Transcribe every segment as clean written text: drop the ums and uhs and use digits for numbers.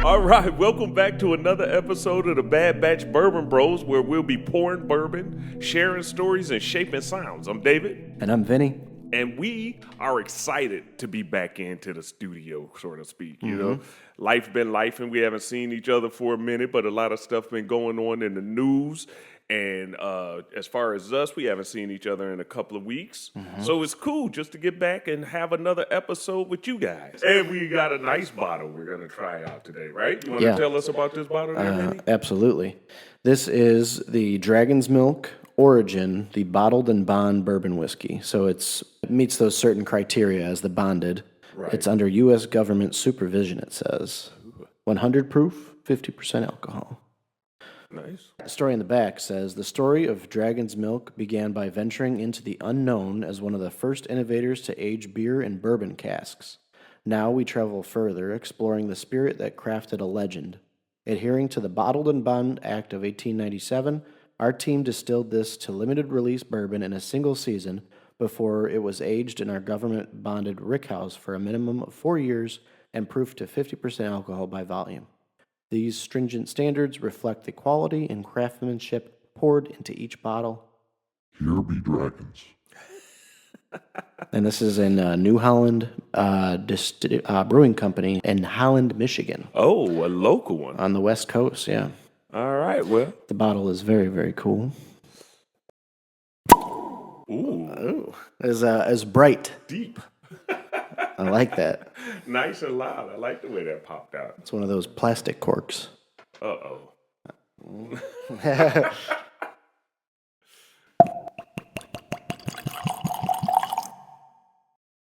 All right, welcome back to another episode of the Bad Batch Bourbon Bros, where we'll be pouring bourbon, sharing stories, and shaping sounds. I'm David. And I'm Vinny. And we are excited to be back into the studio, so to speak. You know, life been life, and we haven't seen each other for a minute, but a lot of stuff been going on in the news. And as far as us, we haven't seen each other in a couple of weeks. So it's cool just to get back and have another episode with you guys. And we got a nice bottle we're going to try out today, right? You want to tell us about this bottle there, Vinny? Absolutely. This is the Dragon's Milk Origin, the bottled and bond bourbon whiskey. So it meets those certain criteria as the bonded. Right. It's under U.S. government supervision, it says. 100 proof, 50% alcohol. Nice. The story in the back says, the story of Dragon's Milk began by venturing into the unknown as one of the first innovators to age beer in bourbon casks. Now we travel further, exploring the spirit that crafted a legend. Adhering to the Bottled and Bond Act of 1897, our team distilled this to limited release bourbon in a single season before it was aged in our government-bonded rickhouse for a minimum of 4 years and proofed to 50% alcohol by volume. These stringent standards reflect the quality and craftsmanship poured into each bottle. Here be dragons. And this is in New Holland Brewing Company in Holland, Michigan. Oh, a local one. On the West Coast, yeah. All right, well. The bottle is very, very cool. Ooh. As bright. Deep. I like that. Nice and loud. I like the way that popped out. It's one of those plastic corks. Uh-oh.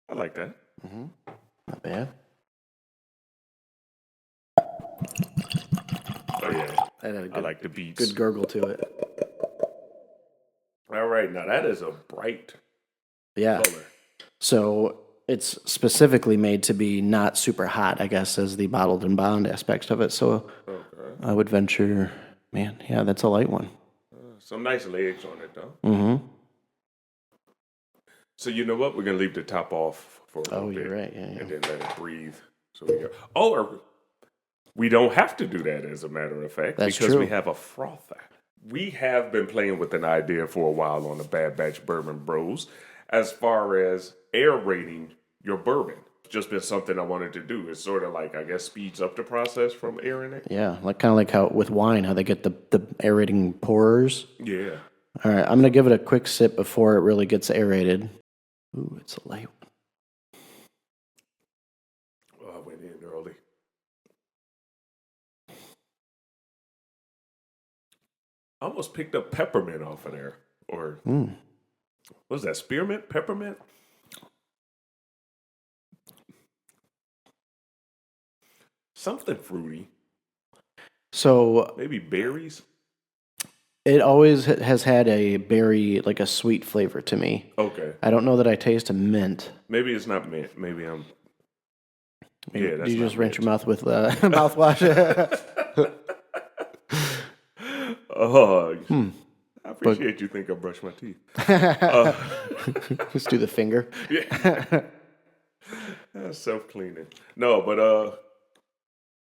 I like that. Not bad. Oh, yeah. That had a I like the beats. good gurgle to it. All right, now that is a bright Yeah. color. So it's specifically made to be not super hot, I guess, as the bottled and bond aspect of it. So I would venture, man, yeah, that's a light one. Some nice legs on it, though. Mm-hmm. So you know what? We're going to leave the top off for a little bit. You're right. Yeah. And then let it breathe. So we go. Or we don't have to do that, as a matter of fact. That's because true. we have a frother. We have been playing with an idea for a while on the Bad Batch Bourbon Bros as far as aerating your bourbon. It's just been something I wanted to do. It's sort of like, I guess, speeds up the process from airing it. Yeah, kind of like how with wine, how they get the aerating pourers. Yeah. All right, I'm going to give it a quick sip before it really gets aerated. Ooh, it's a light one. Oh, I went in early. I almost picked up peppermint off of there. Or, what was that, spearmint? Peppermint? Something fruity. So Maybe berries? it always has had a berry, like a sweet flavor to me. Okay. I don't know that I taste a mint. Maybe it's not mint. Maybe I'm... Maybe, Yeah, that's do you not just rinse mint. your mouth with mouthwash? Oh, I appreciate you think I brush my teeth. Just do the finger. Yeah. Self-cleaning. No, but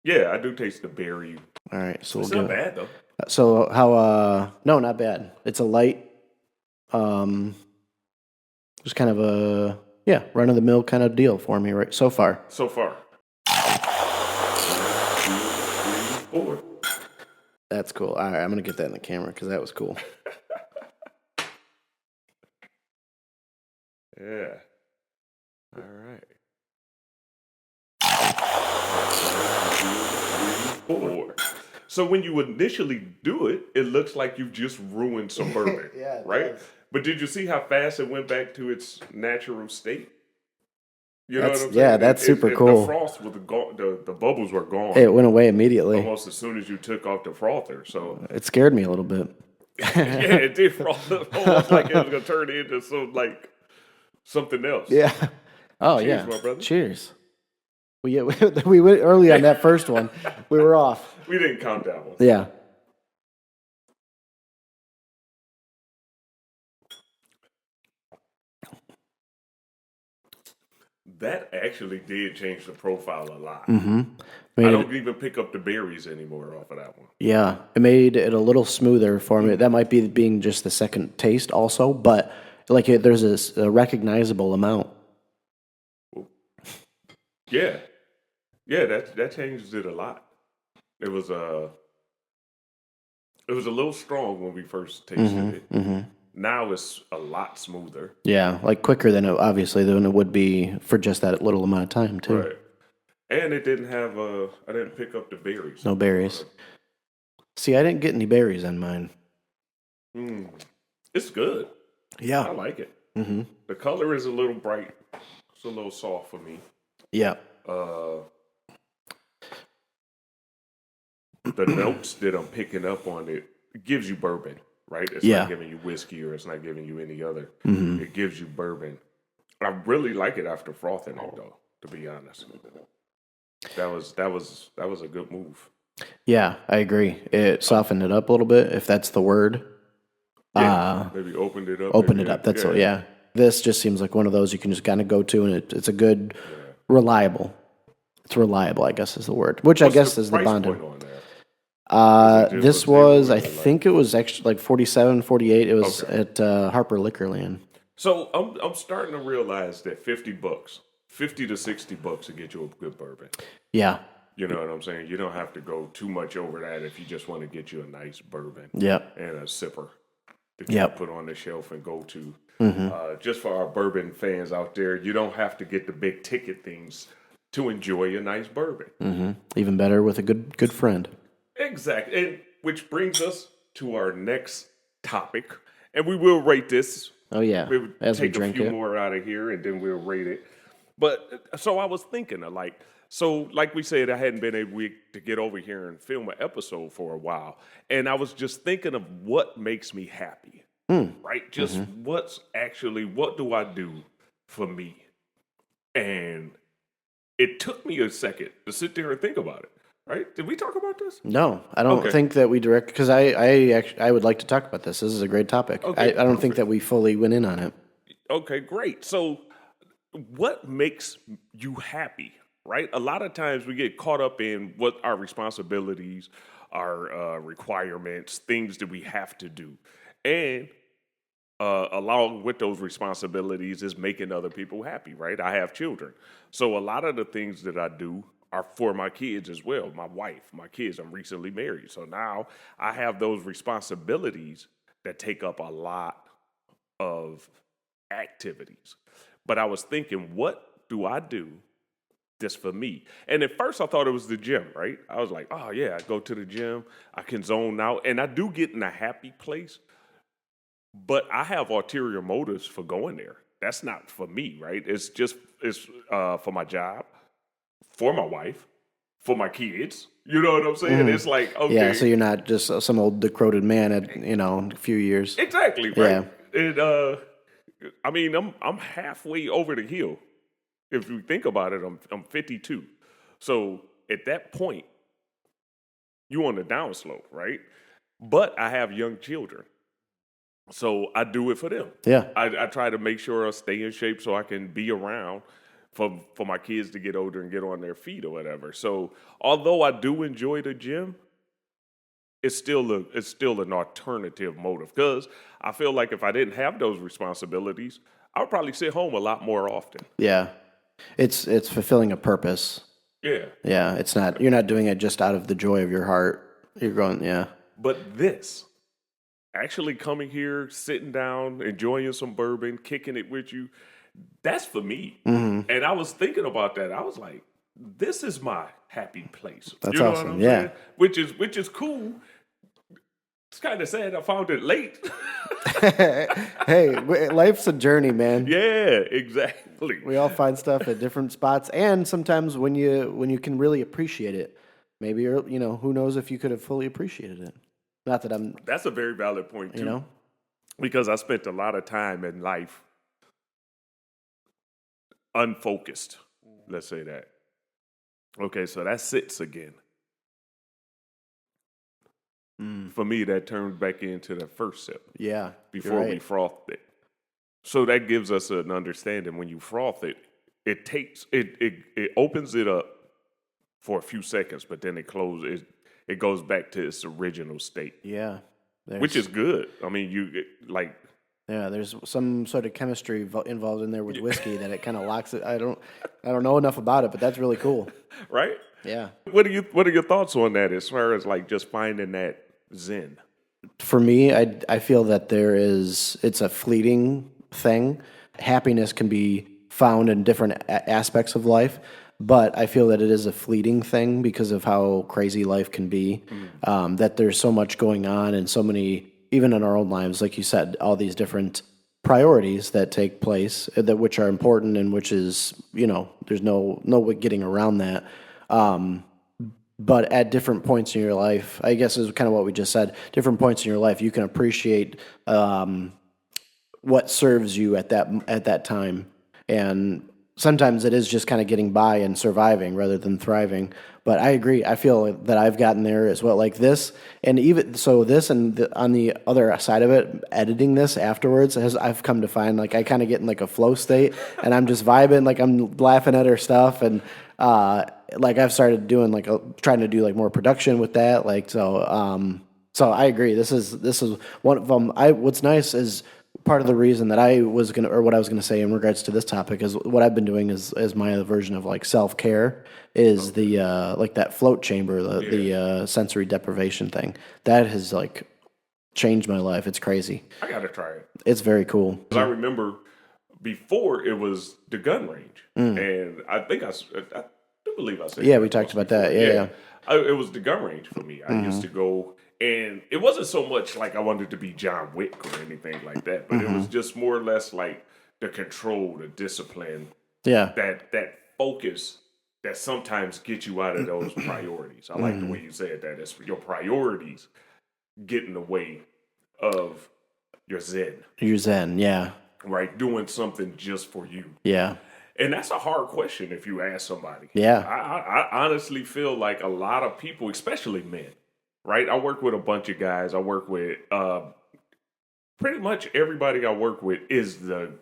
yeah, I do taste the berry. All right, so It's we'll not give bad though. So how? No, not bad. It's a light, just kind of a run of the mill kind of deal for me right so far. So far. 4. That's cool. All right, I'm gonna get that in the camera because that was cool. Yeah. All right. 4. So when you initially do it, it looks like you've just ruined some bourbon, Yeah, it right? does. But did you see how fast it went back to its natural state? You know That's- what I'm saying? yeah, that's super cool. The frost was gone. The bubbles were gone It went away immediately. almost as soon as you took off the frother. So It scared me a little bit. yeah, it did froth almost like it was gonna turn into something else. Yeah. Oh Cheers, yeah. my brother. Cheers. We went early on that first one. We were off. We didn't count that one. Yeah. That actually did change the profile a lot. Mm-hmm. I don't even pick up the berries anymore off of that one. Yeah, it made it a little smoother for me. That might be being just the second taste also, but like there's a recognizable amount. Yeah. Yeah, that changed it a lot. It was a little strong when we first tasted it. Mm-hmm. Now it's a lot smoother. Yeah, like quicker than it would be for just that little amount of time too. Right. And it didn't have I didn't pick up the berries. No berries. See, I didn't get any berries on mine. It's good. Yeah. I like it. Mm-hmm. The color is a little bright. It's a little soft for me. Yeah. The notes that I'm picking up on it gives you bourbon, right? It's not giving you whiskey or it's not giving you any other. Mm-hmm. It gives you bourbon. I really like it after frothing it, though, to be honest. That was a good move. Yeah, I agree. It softened it up a little bit, if that's the word. Yeah, maybe opened it up. Opened it up. That's all. Yeah. This just seems like one of those you can just kind of go to, and it's a good, reliable. It's reliable, I guess, is the word. Which I guess is the bonding. This was, I think it was actually like 47, 48. It was at Harper Liquorland. So I'm starting to realize that $50, $50 to $60 to get you a good bourbon. Yeah. You know what I'm saying? You don't have to go too much over that if you just want to get you a nice bourbon. Yep. And a sipper that you can put on the shelf and go to. Just for our bourbon fans out there, you don't have to get the big ticket things to enjoy a nice bourbon. Mm-hmm. Even better with a good friend. Exactly. And which brings us to our next topic. And we will rate this. Oh, yeah. We would As we take a drink few it. more out of here and then we'll rate it. But so I was thinking of like we said, I hadn't been able to get over here and film an episode for a while. And I was just thinking of what makes me happy, right? Just what do I do for me? And it took me a second to sit there and think about it, right? Did we talk about this? No, I don't think that we direct, because I would like to talk about this. This is a great topic. Okay, I don't think that we fully went in on it. Okay, great. So what makes you happy, right? A lot of times we get caught up in what our responsibilities, our requirements, things that we have to do. And along with those responsibilities is making other people happy, right? I have children. So a lot of the things that I do are for my kids as well, my wife, my kids. I'm recently married. So now I have those responsibilities that take up a lot of activities. But I was thinking, what do I do just for me? And at first I thought it was the gym, right? I was like, oh yeah, I go to the gym, I can zone out, and I do get in a happy place, but I have ulterior motives for going there. That's not for me, right? It's for my job, for my wife, for my kids. You know what I'm saying? It's like, okay. Yeah, so you're not just some old decrepit man at, a few years. Exactly, right? Yeah. And I mean, I'm halfway over the hill. If you think about it, I'm 52. So at that point, you on the downslope, right? But I have young children. So I do it for them. Yeah. I try to make sure I stay in shape so I can be around for my kids to get older and get on their feet or whatever. So although I do enjoy the gym, it's still an alternative motive, because I feel like if I didn't have those responsibilities, I would probably sit home a lot more often. Yeah. It's fulfilling a purpose. Yeah. Yeah, it's not, you're not doing it just out of the joy of your heart. You're going, yeah. But this, actually coming here, sitting down, enjoying some bourbon, kicking it with you, that's for me. Mm-hmm. And I was thinking about that. I was like, this is my happy place. That's you know awesome. What I'm Yeah. saying? Which is cool. It's kind of sad I found it late. Hey, life's a journey, man. Yeah, exactly. We all find stuff at different spots, and sometimes when you can really appreciate it, maybe who knows if you could have fully appreciated it. Not that I'm. That's a very valid point too. Because I spent a lot of time in life unfocused. Let's say that. Okay, so that sits again. For me, that turned back into the first sip. Yeah. Before we frothed it. So that gives us an understanding when you froth it, it opens it up for a few seconds, but then it closes. It goes back to its original state. Yeah. Which is good. I mean, Yeah, there's some sort of chemistry involved in there with whiskey that it kind of locks it. I don't know enough about it, but that's really cool. Right? Yeah. What are your thoughts on that as far as like just finding that zen? For me, I feel that it's a fleeting thing. Happiness can be found in different aspects of life, but I feel that it is a fleeting thing because of how crazy life can be. That there's so much going on and so many, even in our own lives, like you said, all these different priorities that take place that which are important and which is, there's no getting around that. But at different points in your life, I guess is kind of what we just said, different points in your life, you can appreciate what serves you at that time. And sometimes it is just kind of getting by and surviving rather than thriving. But I agree. I feel that I've gotten there as well. Like this, and even so, this and on the other side of it, editing this afterwards, I've come to find like I kind of get in like a flow state, and I'm just vibing, like I'm laughing at her stuff, and like I've started doing like trying to do like more production with that. Like so, so I agree. This is one of them. What's nice is part of the reason that what I was gonna say in regards to this topic is what I've been doing is my version of like self-care is the like that float chamber, the sensory deprivation thing. That has like changed my life. It's crazy. I gotta try it. It's very cool. 'Cause I remember before it was the gun range, and I think I do believe I said Yeah, we talked about that. Yeah. It was the gun range for me. I used to go. And it wasn't so much like I wanted to be John Wick or anything like that, but it was just more or less like the control, the discipline, that focus that sometimes gets you out of those priorities. I like the way you said that. It's your priorities get in the way of your zen. Your zen, yeah. Right? Doing something just for you. Yeah. And that's a hard question if you ask somebody. Yeah. I honestly feel like a lot of people, especially men, right? I work with a bunch of guys. I work with pretty much everybody I work with is the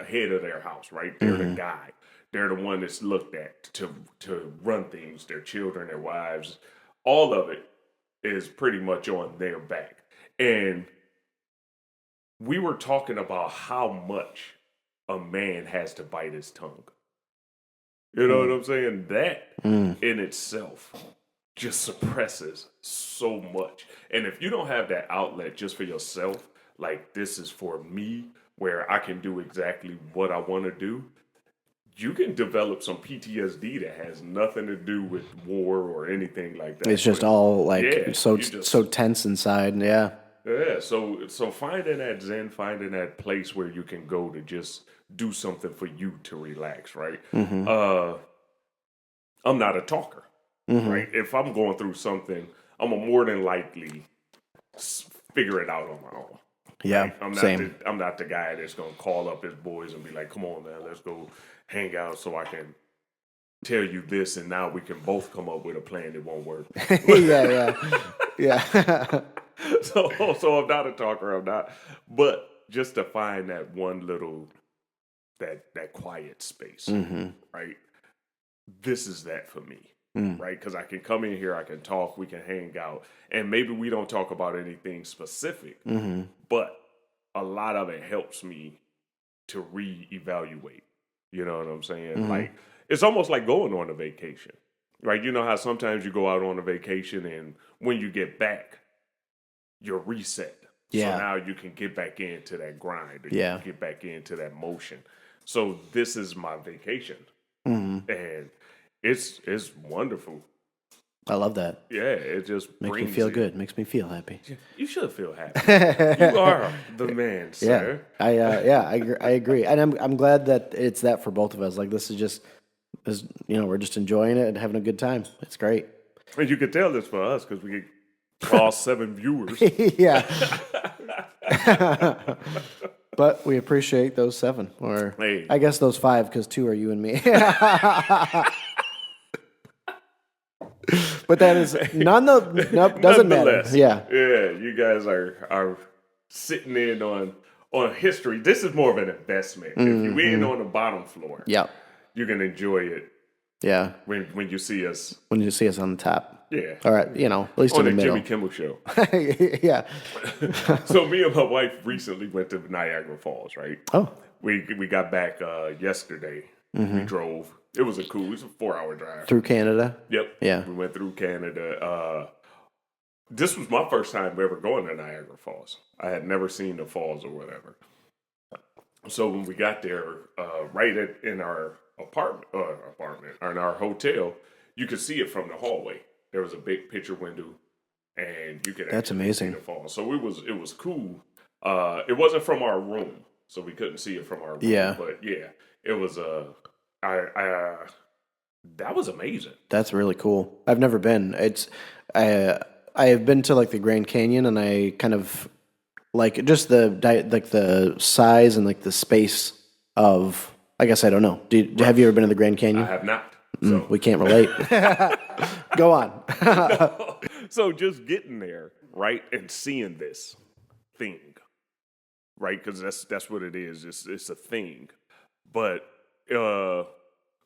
head of their house, right? They're the guy. They're the one that's looked at to run things, their children, their wives. All of it is pretty much on their back. And we were talking about how much a man has to bite his tongue. You know what I'm saying? That in itself just suppresses so much. And if you don't have that outlet just for yourself, like this is for me, where I can do exactly what I want to do, you can develop some PTSD that has nothing to do with war or anything like that. It's just all like so tense inside. Yeah. Yeah. So finding that zen, finding that place where you can go to just do something for you to relax, right? I'm not a talker. Right? If I'm going through something, I'm more than likely figure it out on my own. Yeah, right? I'm not the guy that's going to call up his boys and be like, come on, man, let's go hang out so I can tell you this, and now we can both come up with a plan that won't work. Yeah. So I'm not a talker, I'm not. But just to find that one little, that quiet space, right? This is that for me. Right? Because I can come in here, I can talk, we can hang out, and maybe we don't talk about anything specific, but a lot of it helps me to reevaluate. You know what I'm saying? Like, it's almost like going on a vacation, right? You know how sometimes you go out on a vacation, and when you get back, you're reset. Yeah. So now you can get back into that grind, or you can get back into that motion. So this is my vacation, and it's wonderful. I love that. Yeah, it just makes me feel good. Makes me feel happy. You should feel happy. You are the man, sir. Yeah, I agree, and I'm glad that it's that for both of us. Like this is we're just enjoying it and having a good time. It's great. And you can tell this for us because we lost 7 viewers. Yeah. But we appreciate those 7, or I guess those 5 because 2 are you and me. But that is doesn't matter. Yeah, you guys are sitting in on history. This is more of an investment. If you're in on the bottom floor, you can enjoy it Yeah. when you see us. When you see us on the top. Yeah. All right, at least On in the the middle. Jimmy Kimmel show. Yeah. So me and my wife recently went to Niagara Falls, right? Oh. We got back yesterday. We drove. It was a 4-hour drive. Through Canada? Yep. Yeah. We went through Canada. This was my first time ever going to Niagara Falls. I had never seen the falls or whatever. So when we got there, in our apartment, or in our hotel, you could see it from the hallway. There was a big picture window, and you could That's actually amazing. see the falls. So it was cool. It wasn't from our room, so we couldn't see it from our room. Yeah. But yeah, it was that was amazing. That's really cool. I've never been. I have been to like the Grand Canyon, and I kind of like just the size and like the space of. I guess I don't know. Have you ever been to the Grand Canyon? I have not. So. We can't relate. Go on. No. So just getting there, right, and seeing this thing, right, because that's what it is. It's a thing, but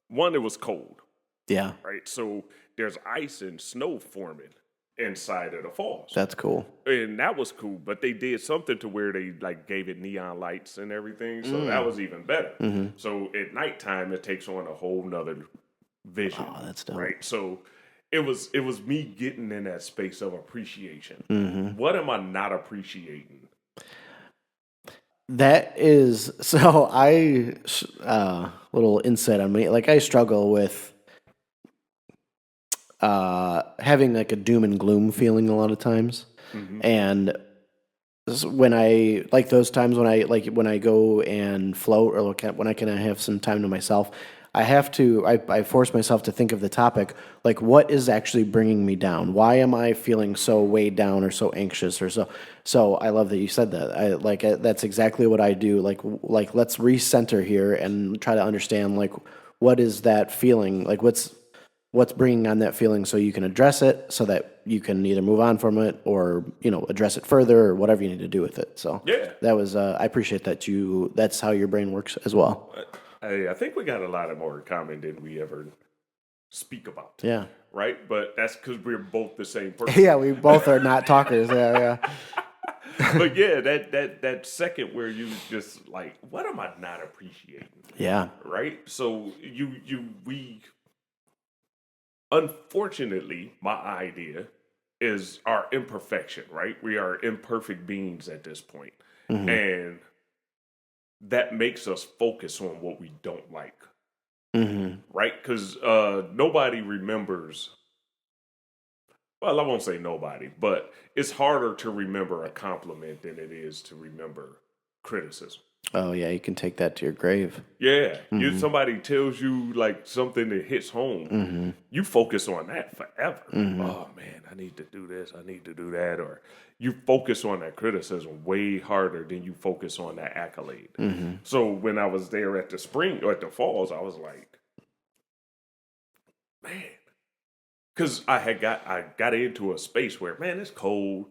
one, it was cold. Yeah. Right, so there's ice and snow forming inside of the falls. That's cool. And that was cool, but they did something to where they like gave it neon lights and everything, so that was even better. So at nighttime, it takes on a whole nother vision. Oh, that's dope. Right, so it was me getting in that space of appreciation. What am I not appreciating? That is so. Little insight on me. Like I struggle with having like a doom and gloom feeling a lot of times, and when I like those times when I go and float or when I can have some time to myself, I force myself to think of the topic, like what is actually bringing me down? Why am I feeling so weighed down or so anxious or so? So I love that you said that. That's exactly what I do. Like let's recenter here and try to understand like what is that feeling? Like what's bringing on that feeling so you can address it so that you can either move on from it or, address it further or whatever you need to do with it. So Yeah. that was, I appreciate that that's how your brain works as well. I think we got a lot more in common than we ever speak about. Yeah. Right? But that's because we're both the same person. Yeah, we both are not talkers. Yeah. But yeah, that second where you just like, what am I not appreciating? Yeah. Right? So we unfortunately, my idea is our imperfection, right? We are imperfect beings at this point. And that makes us focus on what we don't like. Right? Because nobody remembers. Well, I won't say nobody, but it's harder to remember a compliment than it is to remember criticism. Oh, yeah, you can take that to your grave. Yeah. Somebody tells you like something that hits home, you focus on that forever. Oh, man, I need to do this. I need to do that. Or you focus on that criticism way harder than you focus on that accolade. So when I was there at the spring or at the falls, I was like, man. Because I got into a space where, man, it's cold.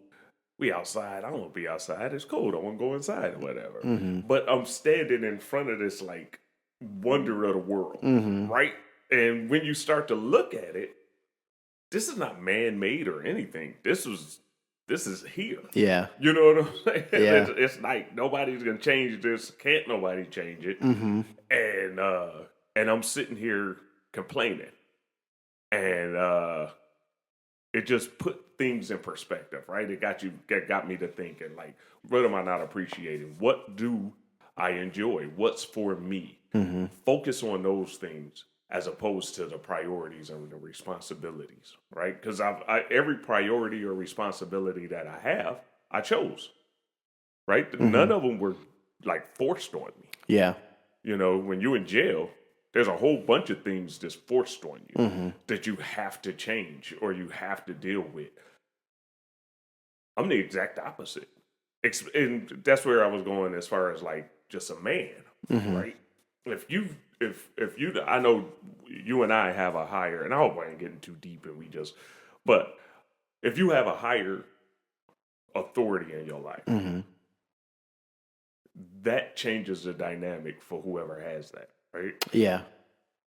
We outside. I don't want to be outside. It's cold. I want to go inside or whatever. But I'm standing in front of this like wonder of the world, right? And when you start to look at it, this is not man-made or anything. This is here. Yeah. You know what I'm saying? Yeah. It's like nobody's gonna change this. Can't nobody change it. And I'm sitting here complaining. And it just put things in perspective, right? It got me to thinking, like, what am I not appreciating? What do I enjoy? What's for me? Focus on those things as opposed to the priorities and the responsibilities, right? Because every priority or responsibility that I have, I chose, right? None of them were like forced on me. Yeah. When you're in jail, there's a whole bunch of things that's forced on you that you have to change or you have to deal with. I'm the exact opposite. And that's where I was going as far as like just a man, right? If you, I know you and I have a higher, and I hope I ain't getting too deep but if you have a higher authority in your life, that changes the dynamic for whoever has that, right? Yeah.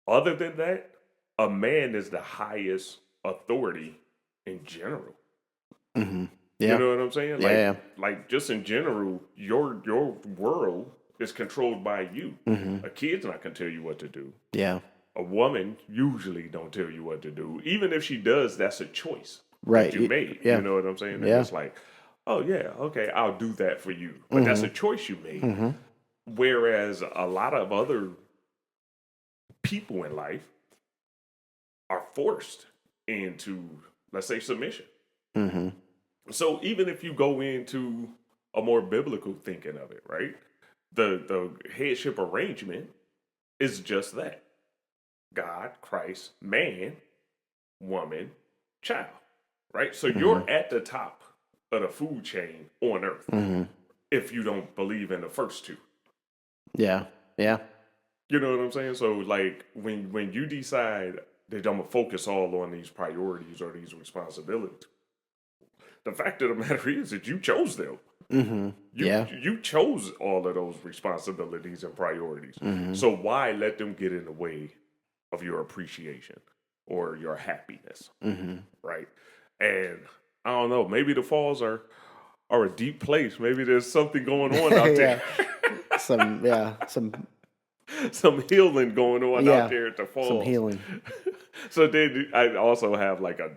Other than that, a man is the highest authority in general. Mm-hmm. You Yeah. know what I'm saying? Yeah. Like just in general, your world is controlled by you. Mm-hmm. A kid's not gonna tell you what to do. Yeah. A woman usually don't tell you what to do. Even if she does, that's a choice Right. that you made. Yeah. You know what I'm saying? And Yeah. it's like, oh yeah, okay, I'll do that for you. But that's a choice you made. Mm-hmm. Whereas a lot of other people in life are forced into, let's say, submission. Mm-hmm. So even if you go into a more biblical thinking of it, right? The headship arrangement is just that. God, Christ, man, woman, child. Right? So you're at the top of the food chain on earth if you don't believe in the first two. Yeah. Yeah. You know what I'm saying? So like when you decide that I'm gonna focus all on these priorities or these responsibilities, the fact of the matter is that you chose them. Mm-hmm. You chose all of those responsibilities and priorities. So why let them get in the way of your appreciation or your happiness? Right? And I don't know, maybe the falls are a deep place. Maybe there's something going on out there. Some healing going on out there at the falls. Some healing. So then I also have like I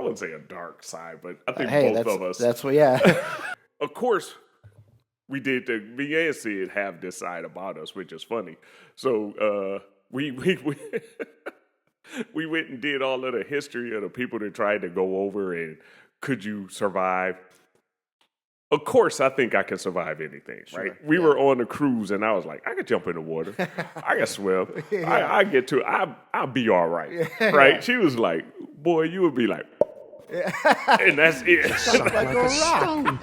wouldn't say a dark side, but I think both of us. That's what, Of course, we did me and Sid have this side about us, which is funny. So we we went and did all of the history of the people that tried to go over and could you survive? Of course, I think I can survive anything, right? We were on a cruise, and I was like, I could jump in the water. I can swim. I get to I'll be all right, right? She was like, boy, you would be like, and that's it. like a rock.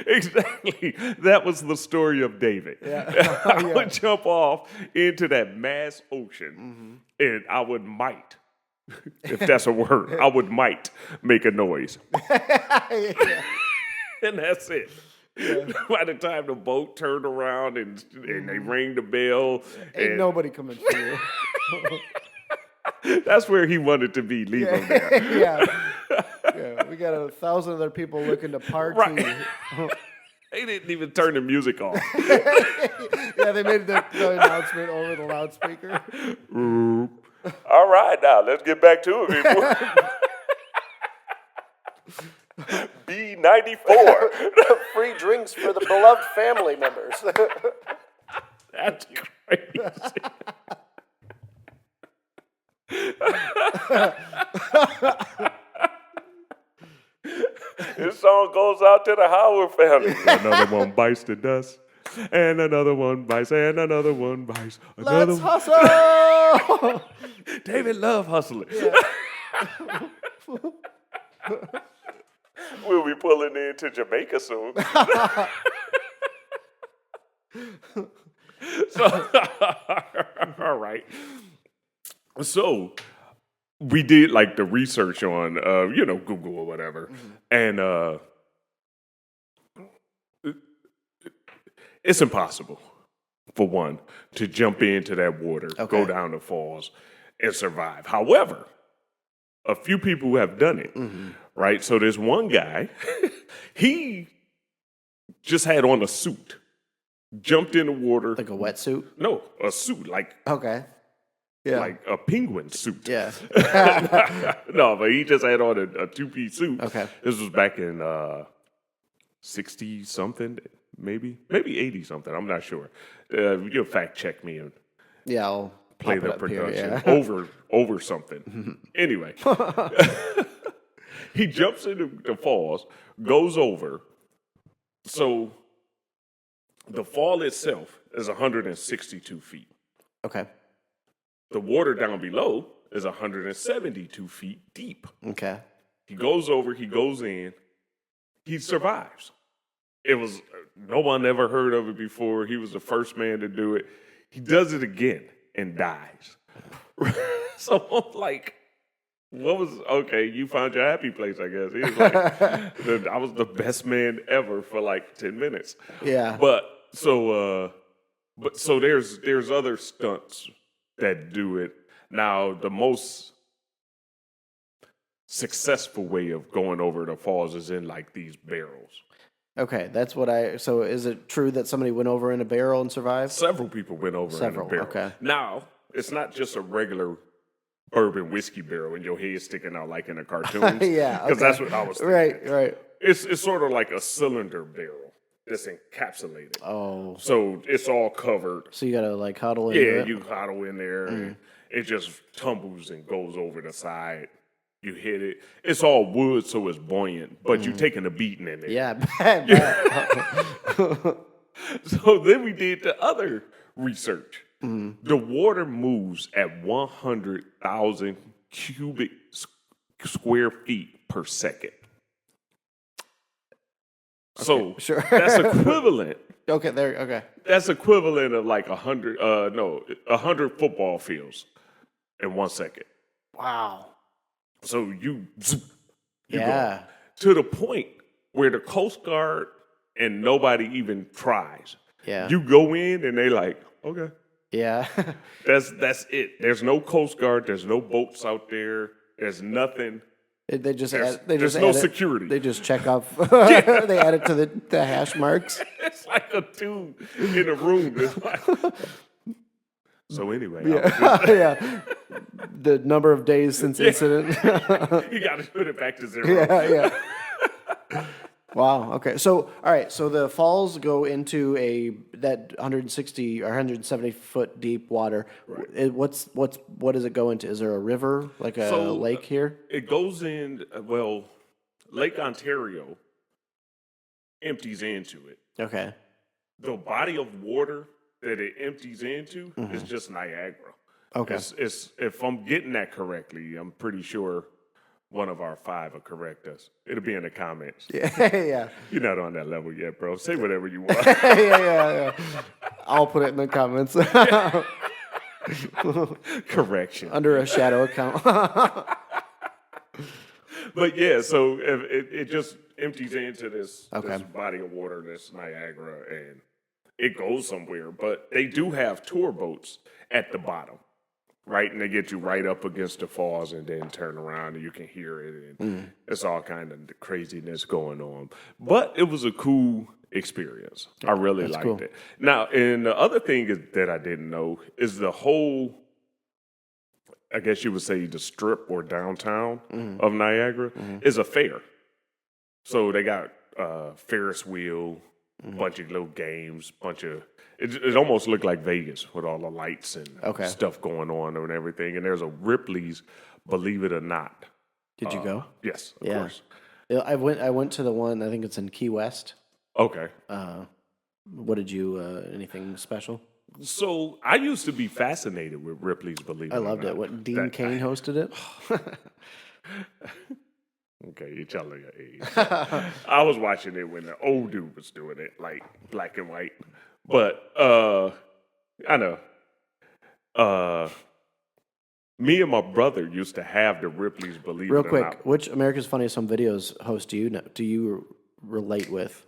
Exactly. That was the story of David. I would jump off into that mass ocean, and I would might, if that's a word, I would might make a noise. And that's it. By the time the boat turned around and they rang the bell. Ain't nobody coming for you. That's where he wanted to be. Leave him there. Yeah, we got 1,000 other people looking to party. Right. They didn't even turn the music off. Yeah, they made the announcement over the loudspeaker. All right, now let's get back to it, people. B94. Free drinks for the beloved family members. That's crazy. This song goes out to the Howard family. Another one bites the dust, and another one bites, and another one bites. Let's hustle! David love hustling. Yeah. We'll be pulling into Jamaica soon. So, all right. So we did like the research on, Google or whatever, and it's impossible for one to jump into that water, go down the falls, and survive. However, a few people have done it, right? So there's one guy, he just had on a suit, jumped in the water. Like a wetsuit? No, a suit, like like a penguin suit. Yeah. No, but he just had on a two-piece suit. Okay. This was back in 60-something, maybe 80-something. I'm not sure. You'll fact check me and I'll play pop the it up production here, over something. Anyway, he jumps into the falls, goes over. So the fall itself is 162 feet. Okay. The water down below is 172 feet deep. Okay. He goes over, he goes in, he survives. It was, no one ever heard of it before. He was the first man to do it. He does it again and dies. So I'm like, you found your happy place, I guess. He was like, I was the best man ever for like 10 minutes. Yeah. But so But so there's other stunts that do it. Now, the most successful way of going over the falls is in like these barrels. Okay, that's what so is it true that somebody went over in a barrel and survived? Several people went over in a barrel. Okay. Now, it's not just a regular bourbon whiskey barrel and your head sticking out like in the cartoons. Yeah, Because that's what I was thinking. Right. It's sort of like a cylinder barrel that's encapsulated. Oh. So it's all covered. So you got to like huddle in it? Yeah, you huddle in there and it just tumbles and goes over the side. You hit it. It's all wood, so it's buoyant, but you're taking a beating in there. Yeah, bad. So then we did the other research. The water moves at 100,000 cubic square feet per second. So sure. that's equivalent. Okay. That's equivalent of like 100 football fields in 1 second. Wow. So you Yeah. go to the point where the Coast Guard and nobody even tries. Yeah. You go in and they like, okay. Yeah. That's it. There's no Coast Guard. There's no boats out there. There's nothing. They just There's no security. They just check off. They add it to the hash marks. It's like a tube in a room. It's like, so anyway, Yeah. The number of days since incident. you got to put it back to zero. Yeah. Wow. Okay. So, all right. So the falls go into that 160 or 170 foot deep water. Right. What does it go into? Is there a river, like a lake here? It goes in. Well, Lake Ontario empties into it. Okay. The body of water that it empties into is just Niagara. Okay. It's if I'm getting that correctly, I'm pretty sure one of our 5 will correct us. It'll be in the comments. Yeah. You're not on that level yet, bro. Say whatever you want. Yeah. I'll put it in the comments. Correction. Under a shadow account. But yeah, so it just empties into this Okay. body of water, this Niagara, and it goes somewhere. But they do have tour boats at the bottom, right? And they get you right up against the falls and then turn around and you can hear it. And it's all kind of craziness going on. But it was a cool experience. I really liked cool. it. Now, and the other thing that I didn't know is the whole, I guess you would say the strip or downtown of Niagara is a fair. So they got Ferris wheel, bunch of little games, it almost looked like Vegas with all the lights and stuff going on and everything. And there's a Ripley's, believe it or not. Did you go? Yes, of Yeah. course. I went to the one. I think it's in Key West. Okay. What did you? Anything special? So I used to be fascinated with Ripley's, believe it or not. I loved it. What Dean Cain hosted it? Okay, you're telling your age. I was watching it when the old dude was doing it, like black and white. But I know. Me and my brother used to have the Ripley's, believe Real it or quick, not. which America's Funniest Home Videos host do you relate with?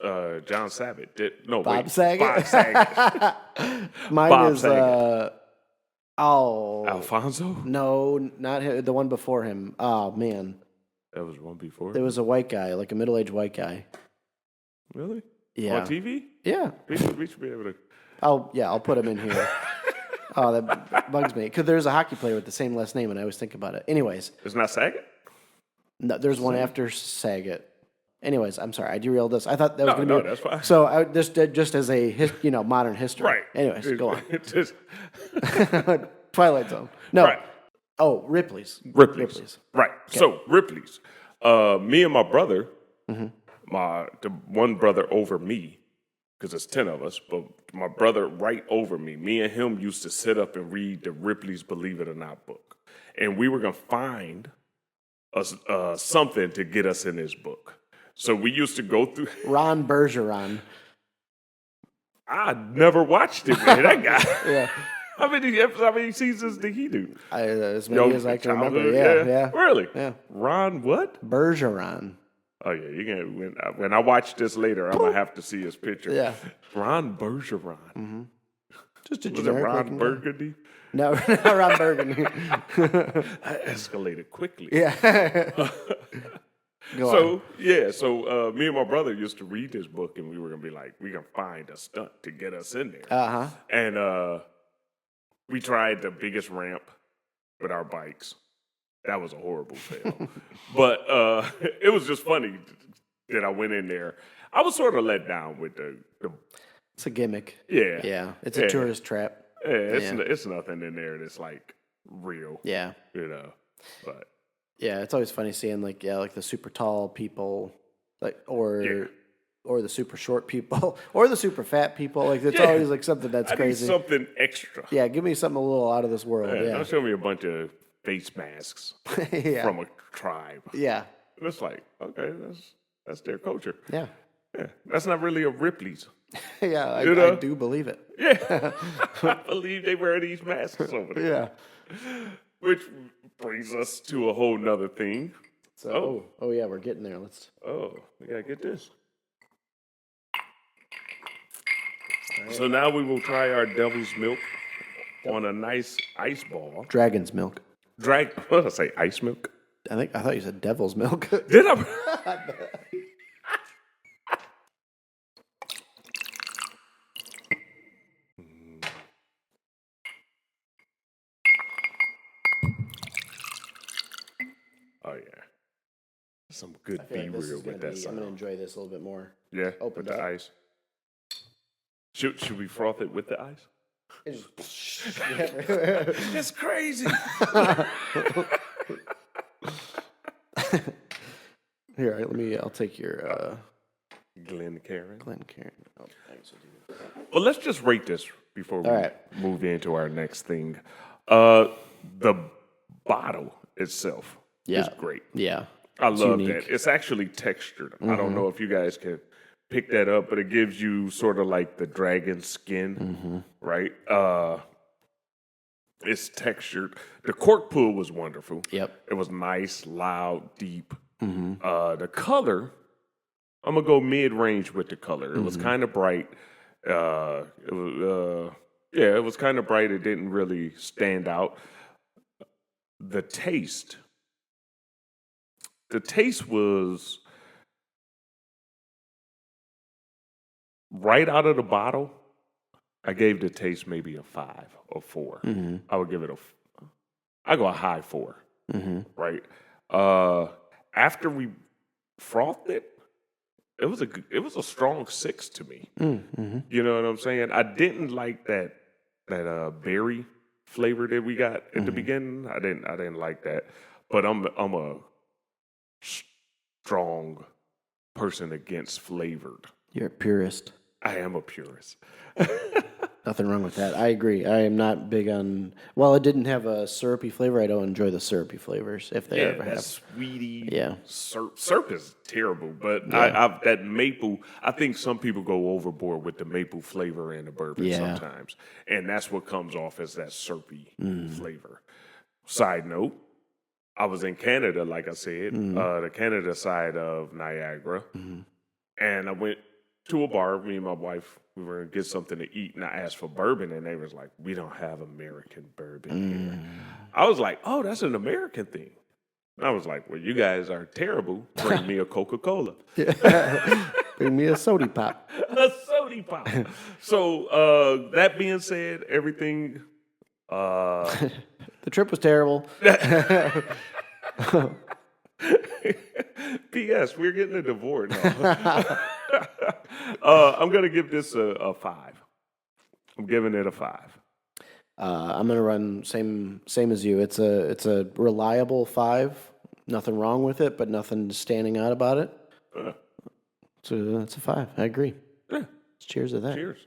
John Saget. Bob Saget? Bob Saget. Mine Bob is Saget. Alfonso? No, not him, the one before him. Oh man, That was one before. there was a white guy, like a middle-aged white guy. Really? Yeah. On TV? Yeah. We should be able to. I'll put him in here. Oh, that bugs me because there's a hockey player with the same last name, and I always think about it. Anyways, It's not Saget? no, there's one after Saget. Anyways, I'm sorry, I derailed this. I thought that was going to No, be. that's fine. So I just as a modern history. Right. Anyways, go on. Just- Twilight Zone. No. Right. Oh, Ripley's. Ripley's. Right. So Ripley's. Me and my brother, the one brother over me, because it's 10 of us, but my brother right over me, me and him used to sit up and read the Ripley's Believe It or Not book. And we were going to find something to get us in this book. So we used to go through. Ron Bergeron. I never watched it, man. That guy. Yeah. How many seasons did he do? As many as I can remember. Childhood? Yeah. Really? Yeah. Ron what? Bergeron. Oh yeah, you can. When I watch this later, I'm gonna have to see his picture. Yeah. Ron Bergeron. Just a Was it generic Ron looking guy. Burgundy? No, not Ron Burgundy. That escalated quickly. Yeah. Go on. So me and my brother used to read this book, and we were gonna be like, we gonna find a stunt to get us in there. And we tried the biggest ramp with our bikes. That was a horrible fail. But it was just funny that I went in there. I was sort of let down with the It's a gimmick. Yeah. Yeah. It's a tourist trap. yeah, it's nothing in there that's like real. Yeah. You know. But Yeah, it's always funny seeing like the super tall people, like or the super short people, or the super fat people. Like it's always like something that's I crazy. need something extra. Yeah, give me something a little out of this world. Yeah, Yeah, don't show me a bunch of face masks from a tribe. yeah, It's like, okay, that's their culture. yeah, Yeah, that's not really a Ripley's. yeah. I do believe it. Yeah, I believe they wear these masks over there. Yeah. Which brings us to a whole nother thing. So, oh yeah, we're getting there. Let's. Oh, we gotta get this. So now we will try our devil's milk on a nice ice ball. Dragon's milk. What did I say? Ice milk? I thought you said devil's milk. Did I? Oh yeah, some good be real with that I'm sound. gonna enjoy this a little bit more. Yeah, Open with the up. ice. Should we froth it with the ice? It's crazy. Here, I'll take your Glen Karen. Glencairn. Oh, thanks. Well, let's just rate this before we All right. move into our next thing. The bottle itself is great. Yeah, I it's love unique. that. It's actually textured. I don't know if you guys can pick that up, but it gives you sort of like the dragon skin, right? It's textured. The cork pull was wonderful. Yep. It was nice, loud, deep. The color, I'm gonna go mid-range with the color. It was kind of bright. It was kind of bright. It didn't really stand out. The taste was right out of the bottle. I gave the taste maybe a 5 or 4. I would give it I go a high 4. Right. After we frothed it, it was a strong 6 to me. You know what I'm saying? I didn't like that berry flavor that we got at the beginning. I didn't like that. But I'm a strong person against flavored. You're a purist. I am a purist. Nothing wrong with that. I agree. I am not big on. Well, it didn't have a syrupy flavor. I don't enjoy the syrupy flavors if they ever have. Sweetie. Yeah. Syrup is terrible, but that maple. I think some people go overboard with the maple flavor in the bourbon sometimes, and that's what comes off as that syrupy flavor. Side note: I was in Canada, like I said, the Canada side of Niagara, and I went to a bar. Me and my wife. We were going to get something to eat, and I asked for bourbon, and they was like, we don't have American bourbon here. I was like, oh, that's an American thing. And I was like, well, you guys are terrible. Bring me a Coca-Cola. Bring me a soda pop. A soda pop. So that being said, everything... The trip was terrible. P.S. We're getting a divorce now. I'm gonna give this a 5. I'm giving it a 5. I'm gonna run same as you. It's a reliable 5. Nothing wrong with it, but nothing standing out about it. So it's a 5. I agree. Yeah. Cheers to that. Cheers.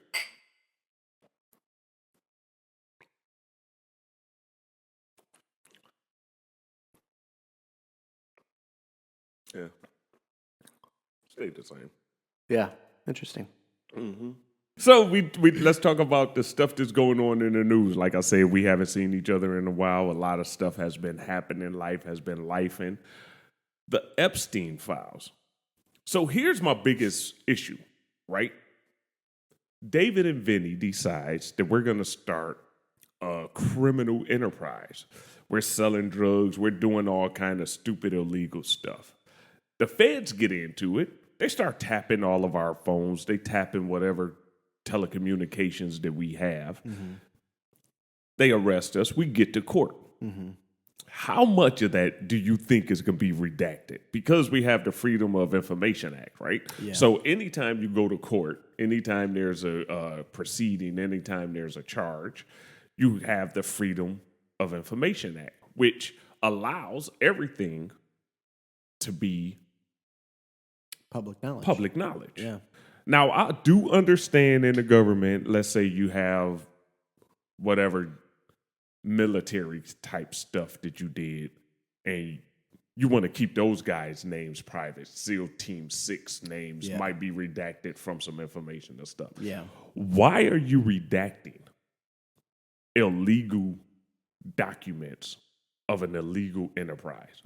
Yeah. Stayed the same. Yeah. Interesting. So we let's talk about the stuff that's going on in the news. Like I said, we haven't seen each other in a while. A lot of stuff has been happening. Life has been lifing. The Epstein files. So here's my biggest issue, right? David and Vinny decides that we're going to start a criminal enterprise. We're selling drugs. We're doing all kind of stupid, illegal stuff. The feds get into it. They start tapping all of our phones. They tapping whatever telecommunications that we have. Mm-hmm. They arrest us. We get to court. Mm-hmm. How much of that do you think is going to be redacted? Because we have the Freedom of Information Act, right? Yeah. So anytime you go to court, anytime there's a proceeding, anytime there's a charge, you have the Freedom of Information Act, which allows everything to be public knowledge. Public knowledge. Yeah. Now, I do understand in the government, let's say you have whatever military type stuff that you did, and you want to keep those guys' names private. SEAL Team 6 names might be redacted from some information and stuff. Yeah. Why are you redacting illegal documents of an illegal enterprise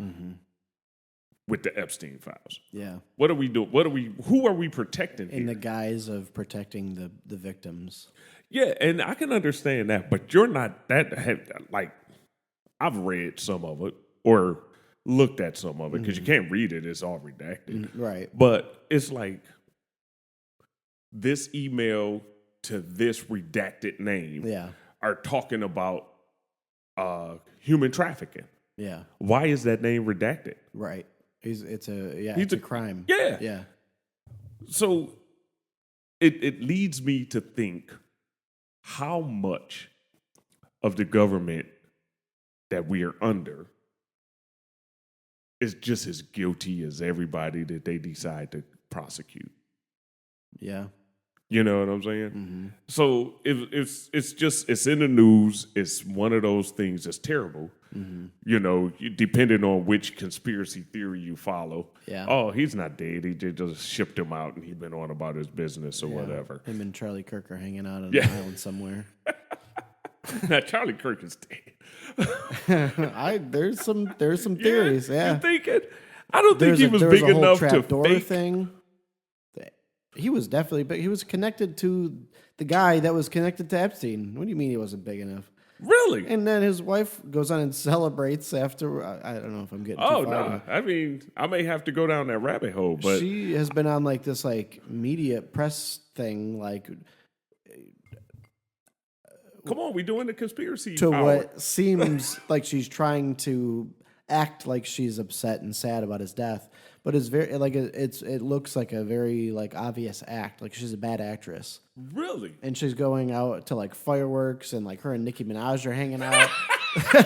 with the Epstein files? Yeah. What are we doing? Who are we protecting in the guise of protecting the victims? Yeah, and I can understand that, but you're not that like, I've read some of it or looked at some of it because you can't read it; it's all redacted. Right. But it's like this email to this redacted name are talking about human trafficking. Yeah. Why is that name redacted? Right. It's a crime. Yeah. Yeah. So it leads me to think how much of the government that we are under is just as guilty as everybody that they decide to prosecute. Yeah. You know what I'm saying? Mm-hmm. So it's in the news. It's one of those things that's terrible. Mm-hmm. You know, depending on which conspiracy theory you follow. Yeah. Oh, he's not dead. He just shipped him out, and he's been on about his business or whatever. Him and Charlie Kirk are hanging out on an island somewhere. Now Charlie Kirk is dead. There's some theories. Yeah. You're thinking? I don't think he was big enough to fake thing. He was definitely big. He was connected to the guy that was connected to Epstein. What do you mean he wasn't big enough? Really? And then his wife goes on and celebrates after. I don't know if I'm getting too far. No. I mean, I may have to go down that rabbit hole, but she has been on like this like media press thing, like. Come on, we doing the conspiracy to hour. What seems like she's trying to act like she's upset and sad about his death, but it's very like it looks like a very like obvious act, like she's a bad actress. Really? And she's going out to like fireworks, and like her and Nicki Minaj are hanging out.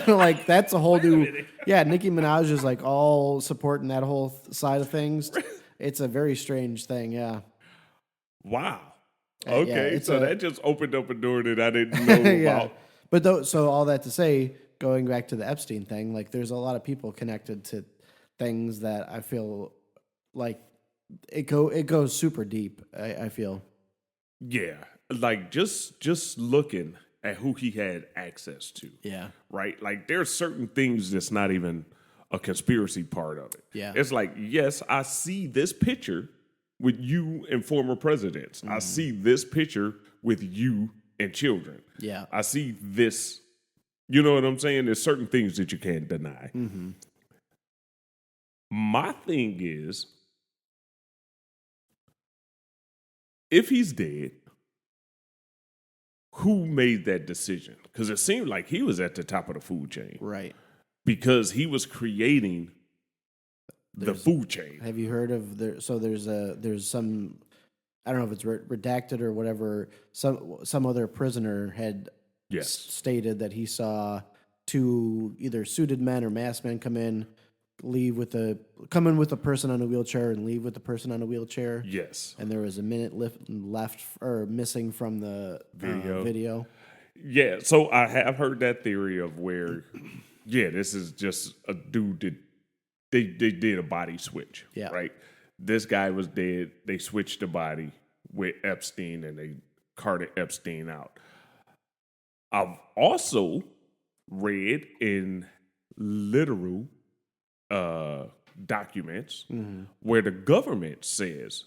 Like that's a whole new. Yeah, Nicki Minaj is like all supporting that whole side of things. It's a very strange thing. Yeah. Wow. Okay, so that just opened up a door that I didn't know about. But so all that to say, going back to the Epstein thing, like there's a lot of people connected to things that I feel like it goes super deep. I feel. Yeah, like just looking at who he had access to. Yeah. Right. Like there's certain things that's not even a conspiracy part of it. Yeah. It's like, yes, I see this picture with you and former presidents. I see this picture with you and children. Yeah. I see this. You know what I'm saying? There's certain things that you can't deny. Mm-hmm. My thing is, if he's dead, who made that decision? Because it seemed like he was at the top of the food chain. Right. Because he was creating the food chain. Have you heard of there's some, I don't know if it's redacted or whatever, some other prisoner had stated that he saw two either suited men or masked men come in with a person on a wheelchair and leave with the person on a wheelchair. Yes. And there was a minute left or missing from the video. Yeah, so I have heard that theory of where, this is just a dude that they did a body switch, right? This guy was dead. They switched the body with Epstein, and they carted Epstein out. I've also read in literal documents where the government says,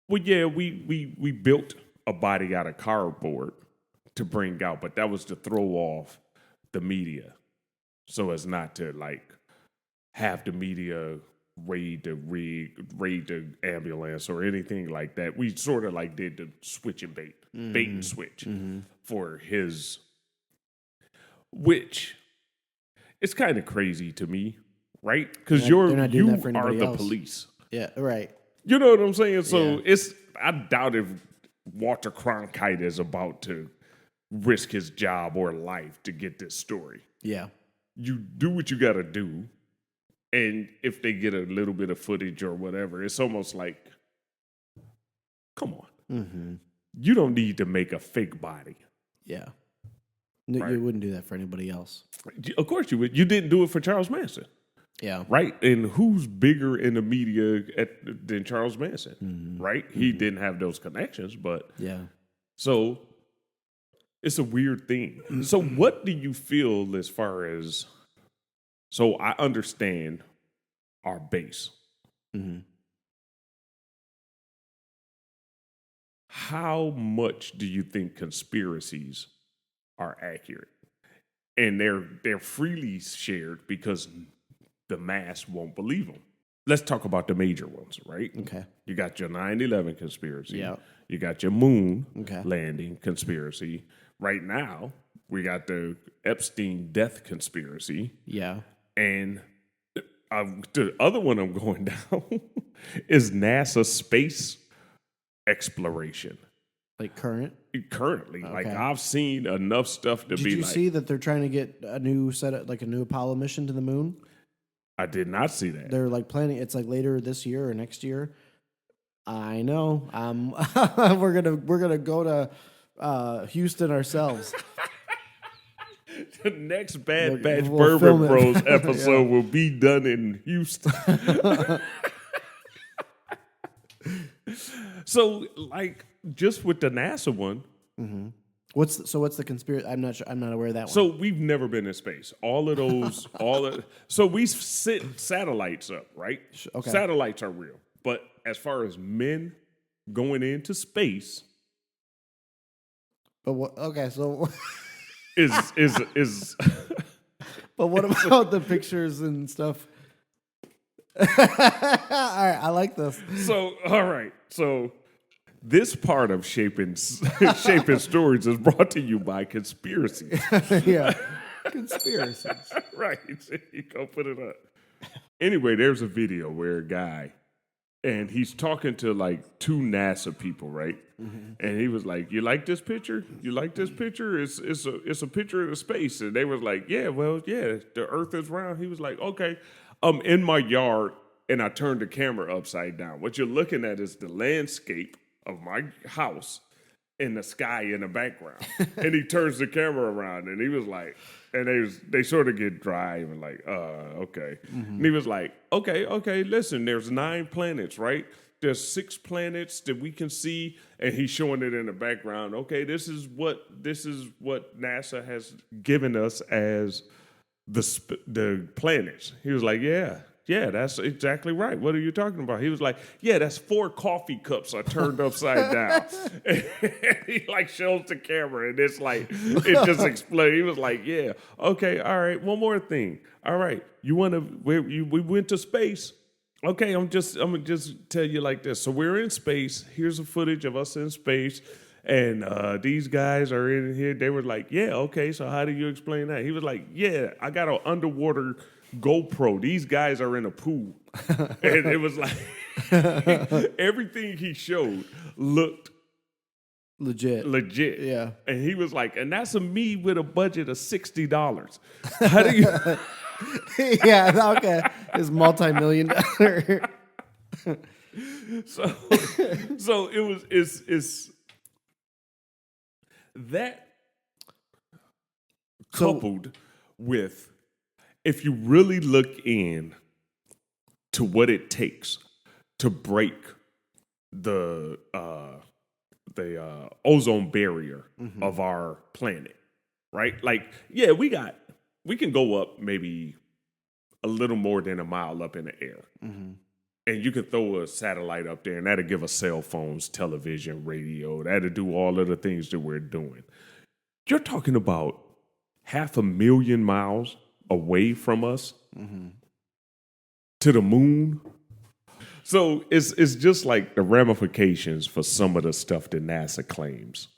well, yeah, we built a body out of cardboard to bring out, but that was to throw off the media, so as not to like have the media raid the ambulance or anything like that. We sort of like did the switch and bait and switch for his, which it's kind of crazy to me, right? Because you are the police. Yeah, right. You know what I'm saying? So I doubt if Walter Cronkite is about to risk his job or life to get this story. Yeah. You do what you got to do. And if they get a little bit of footage or whatever, it's almost like, come on. Mm-hmm. You don't need to make a fake body. Yeah. No, right? You wouldn't do that for anybody else. Of course you would. You didn't do it for Charles Manson. Yeah. Right? And who's bigger in the media than Charles Manson? Mm-hmm. Right? Mm-hmm. He didn't have those connections, but. Yeah. So it's a weird thing. Mm-hmm. So what do you feel as far as. So I understand our base. Mm-hmm. How much do you think conspiracies are accurate? And they're freely shared because the mass won't believe them. Let's talk about the major ones, right? Okay. You got your 9/11 conspiracy. Yeah. You got your moon landing conspiracy. Right now, we got the Epstein death conspiracy. Yeah. And the other one I'm going down is NASA space exploration. Like Currently. Okay. Like I've seen enough stuff to be like. Did you see that they're trying to get a new a new Apollo mission to the moon? I did not see that. They're like planning, it's like later this year or next year. I know. We're gonna go to Houston ourselves. The next Bad Batch Bourbon Bros episode will be done in Houston. So, like, just with the NASA one. Mm-hmm. What's the conspiracy? I'm not sure. I'm not aware of that one. So we've never been in space. So we sit satellites up, right? Okay. Satellites are real, but as far as men going into space, but what? Okay, so. is But what about the pictures and stuff? All right, I like this. So, all right. So this part of shaping stories is brought to you by conspiracies. Yeah. Conspiracies. Right. You go put it up. Anyway, there's a video where a guy and he's talking to like two NASA people, right? Mm-hmm. And he was like, "You like this picture? You like this picture? It's a picture of the space." And they was like, "Yeah, well, yeah, the Earth is round." He was like, "Okay, I'm in my yard and I turned the camera upside down. What you're looking at is the landscape of my house and the sky in the background." And he turns the camera around and he was like, and they sort of get dry and like, okay. Mm-hmm. And he was like, okay, listen, there's 9 planets, right? There's 6 planets that we can see, and he's showing it in the background. Okay, this is what NASA has given us as the planets. He was like, yeah, that's exactly right. What are you talking about? He was like, yeah, that's 4 coffee cups I turned upside down. And he like shows the camera, and it's like it just exploded. He was like, yeah, okay, all right, one more thing. All right, we went to space. Okay, I'm gonna just tell you like this. So we're in space. Here's a footage of us in space, and these guys are in here. They were like, yeah, okay. So how do you explain that? He was like, yeah, I got an underwater GoPro. These guys are in a pool, and it was like everything he showed looked legit. Yeah, and he was like, and that's me with a budget of $60. How do you? Yeah, okay. It's multi-million-dollar. So it's that coupled with, if you really look in to what it takes to break the ozone barrier of our planet, right? Like, yeah, we can go up maybe a little more than a mile up in the air. Mm-hmm. And you could throw a satellite up there, and that'll give us cell phones, television, radio. That'll do all of the things that we're doing. You're talking about 500,000 miles away from us to the moon. So it's just like the ramifications for some of the stuff that NASA claims.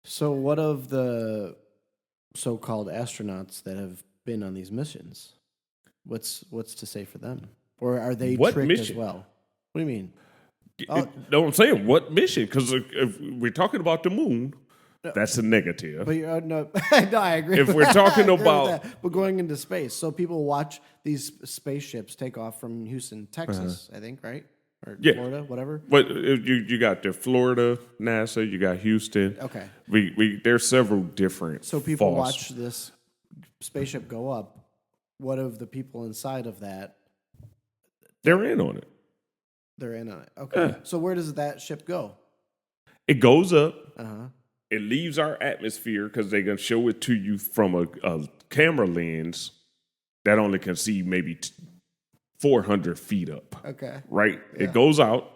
So what of the so-called astronauts that have been on these missions? What's to say for them? Or are they What tricked mission? as well? What do you mean? No, I'm saying what mission? Because if we're talking about the moon, that's a negative. But no, no, I agree. If with we're that. talking I agree with about- that. But going into space, so people watch these spaceships take off from Houston, Texas, I think, right? Or Yeah. Florida, whatever. But you got the Florida, NASA, you got Houston. Okay. There's several different. So people false- watch this spaceship go up. What of the people inside of that? They're in on it. They're in on it. Okay. So where does that ship go? It goes up. Uh-huh. It leaves our atmosphere because they're going to show it to you from a camera lens that only can see maybe 400 feet up. Okay. Right? Yeah. It goes out.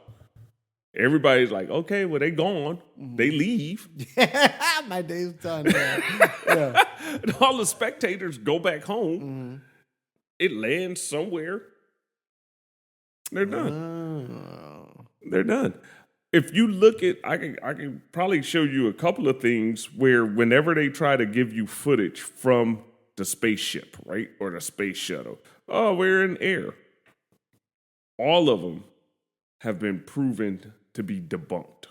Everybody's like, okay, well, they gone. They leave. My day's done. Yeah. And all the spectators go back home. It lands somewhere. They're done. Oh. They're done. If you look at, I can probably show you a couple of things where whenever they try to give you footage from the spaceship, right, or the space shuttle, oh, we're in air. All of them have been proven to be debunked.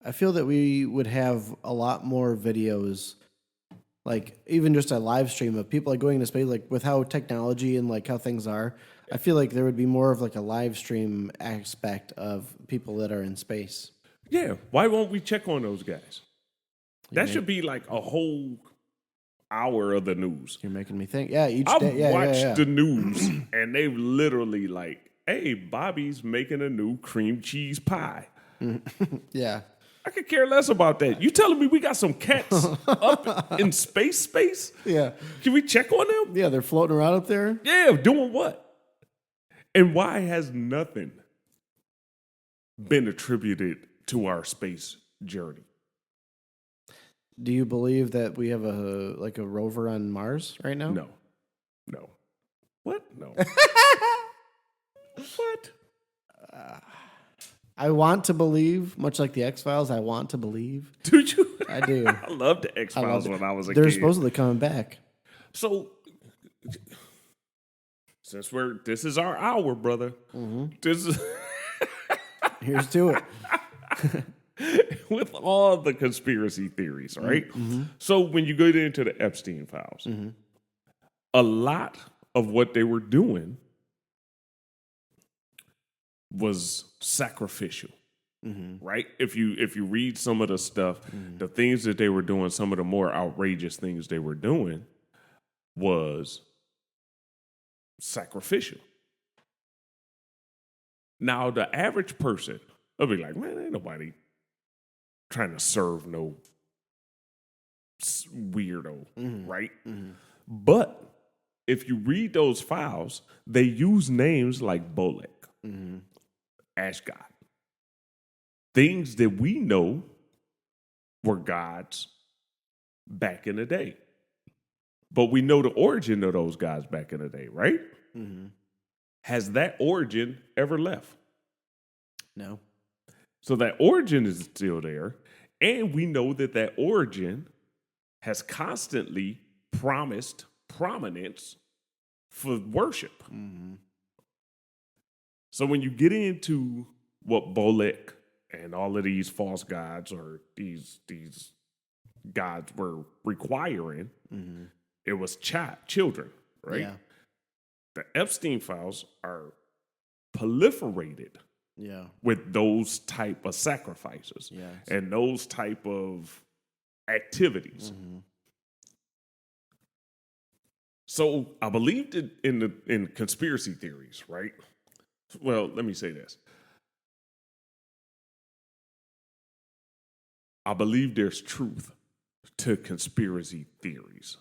I feel that we would have a lot more videos, like even just a live stream of people like going into space, like with how technology and like how things are. I feel like there would be more of like a live stream aspect of people that are in space. Yeah, why won't we check on those guys? That should be like a whole hour of the news. You're making me think. Yeah, each I've day. Yeah, watched the news, and they've literally like, hey, Bobby's making a new cream cheese pie. Yeah. I could care less about that. You telling me we got some cats up in space? Yeah. Can we check on them? Yeah, they're floating around up there. Yeah, doing what? And why has nothing been attributed to our space journey? Do you believe that we have a rover on Mars right now? No. What? No. What? I want to believe, much like the X-Files, I want to believe. Do you? I do. I loved the X-Files when I was a kid. They're supposedly coming back. So, since this is our hour, brother. This is Here's to it. with all the conspiracy theories, right? So when you go into the Epstein files, a lot of what they were doing was sacrificial. Right? If you read some of the stuff, the things that they were doing, some of the more outrageous things they were doing was sacrificial. Now, the average person will be like, man, ain't nobody trying to serve no weirdo, right? But if you read those files, they use names like Bolek, Ashgod, things that we know were gods back in the day. But we know the origin of those guys back in the day, right? Has that origin ever left? No. So that origin is still there. And we know that origin has constantly promised prominence for worship. So when you get into what Bolek and all of these false gods or these gods were requiring, it was children, right? Yeah. The Epstein files are proliferated with those type of sacrifices and those type of activities. So I believed in conspiracy theories, right? Well, let me say this. I believe there's truth to conspiracy theories,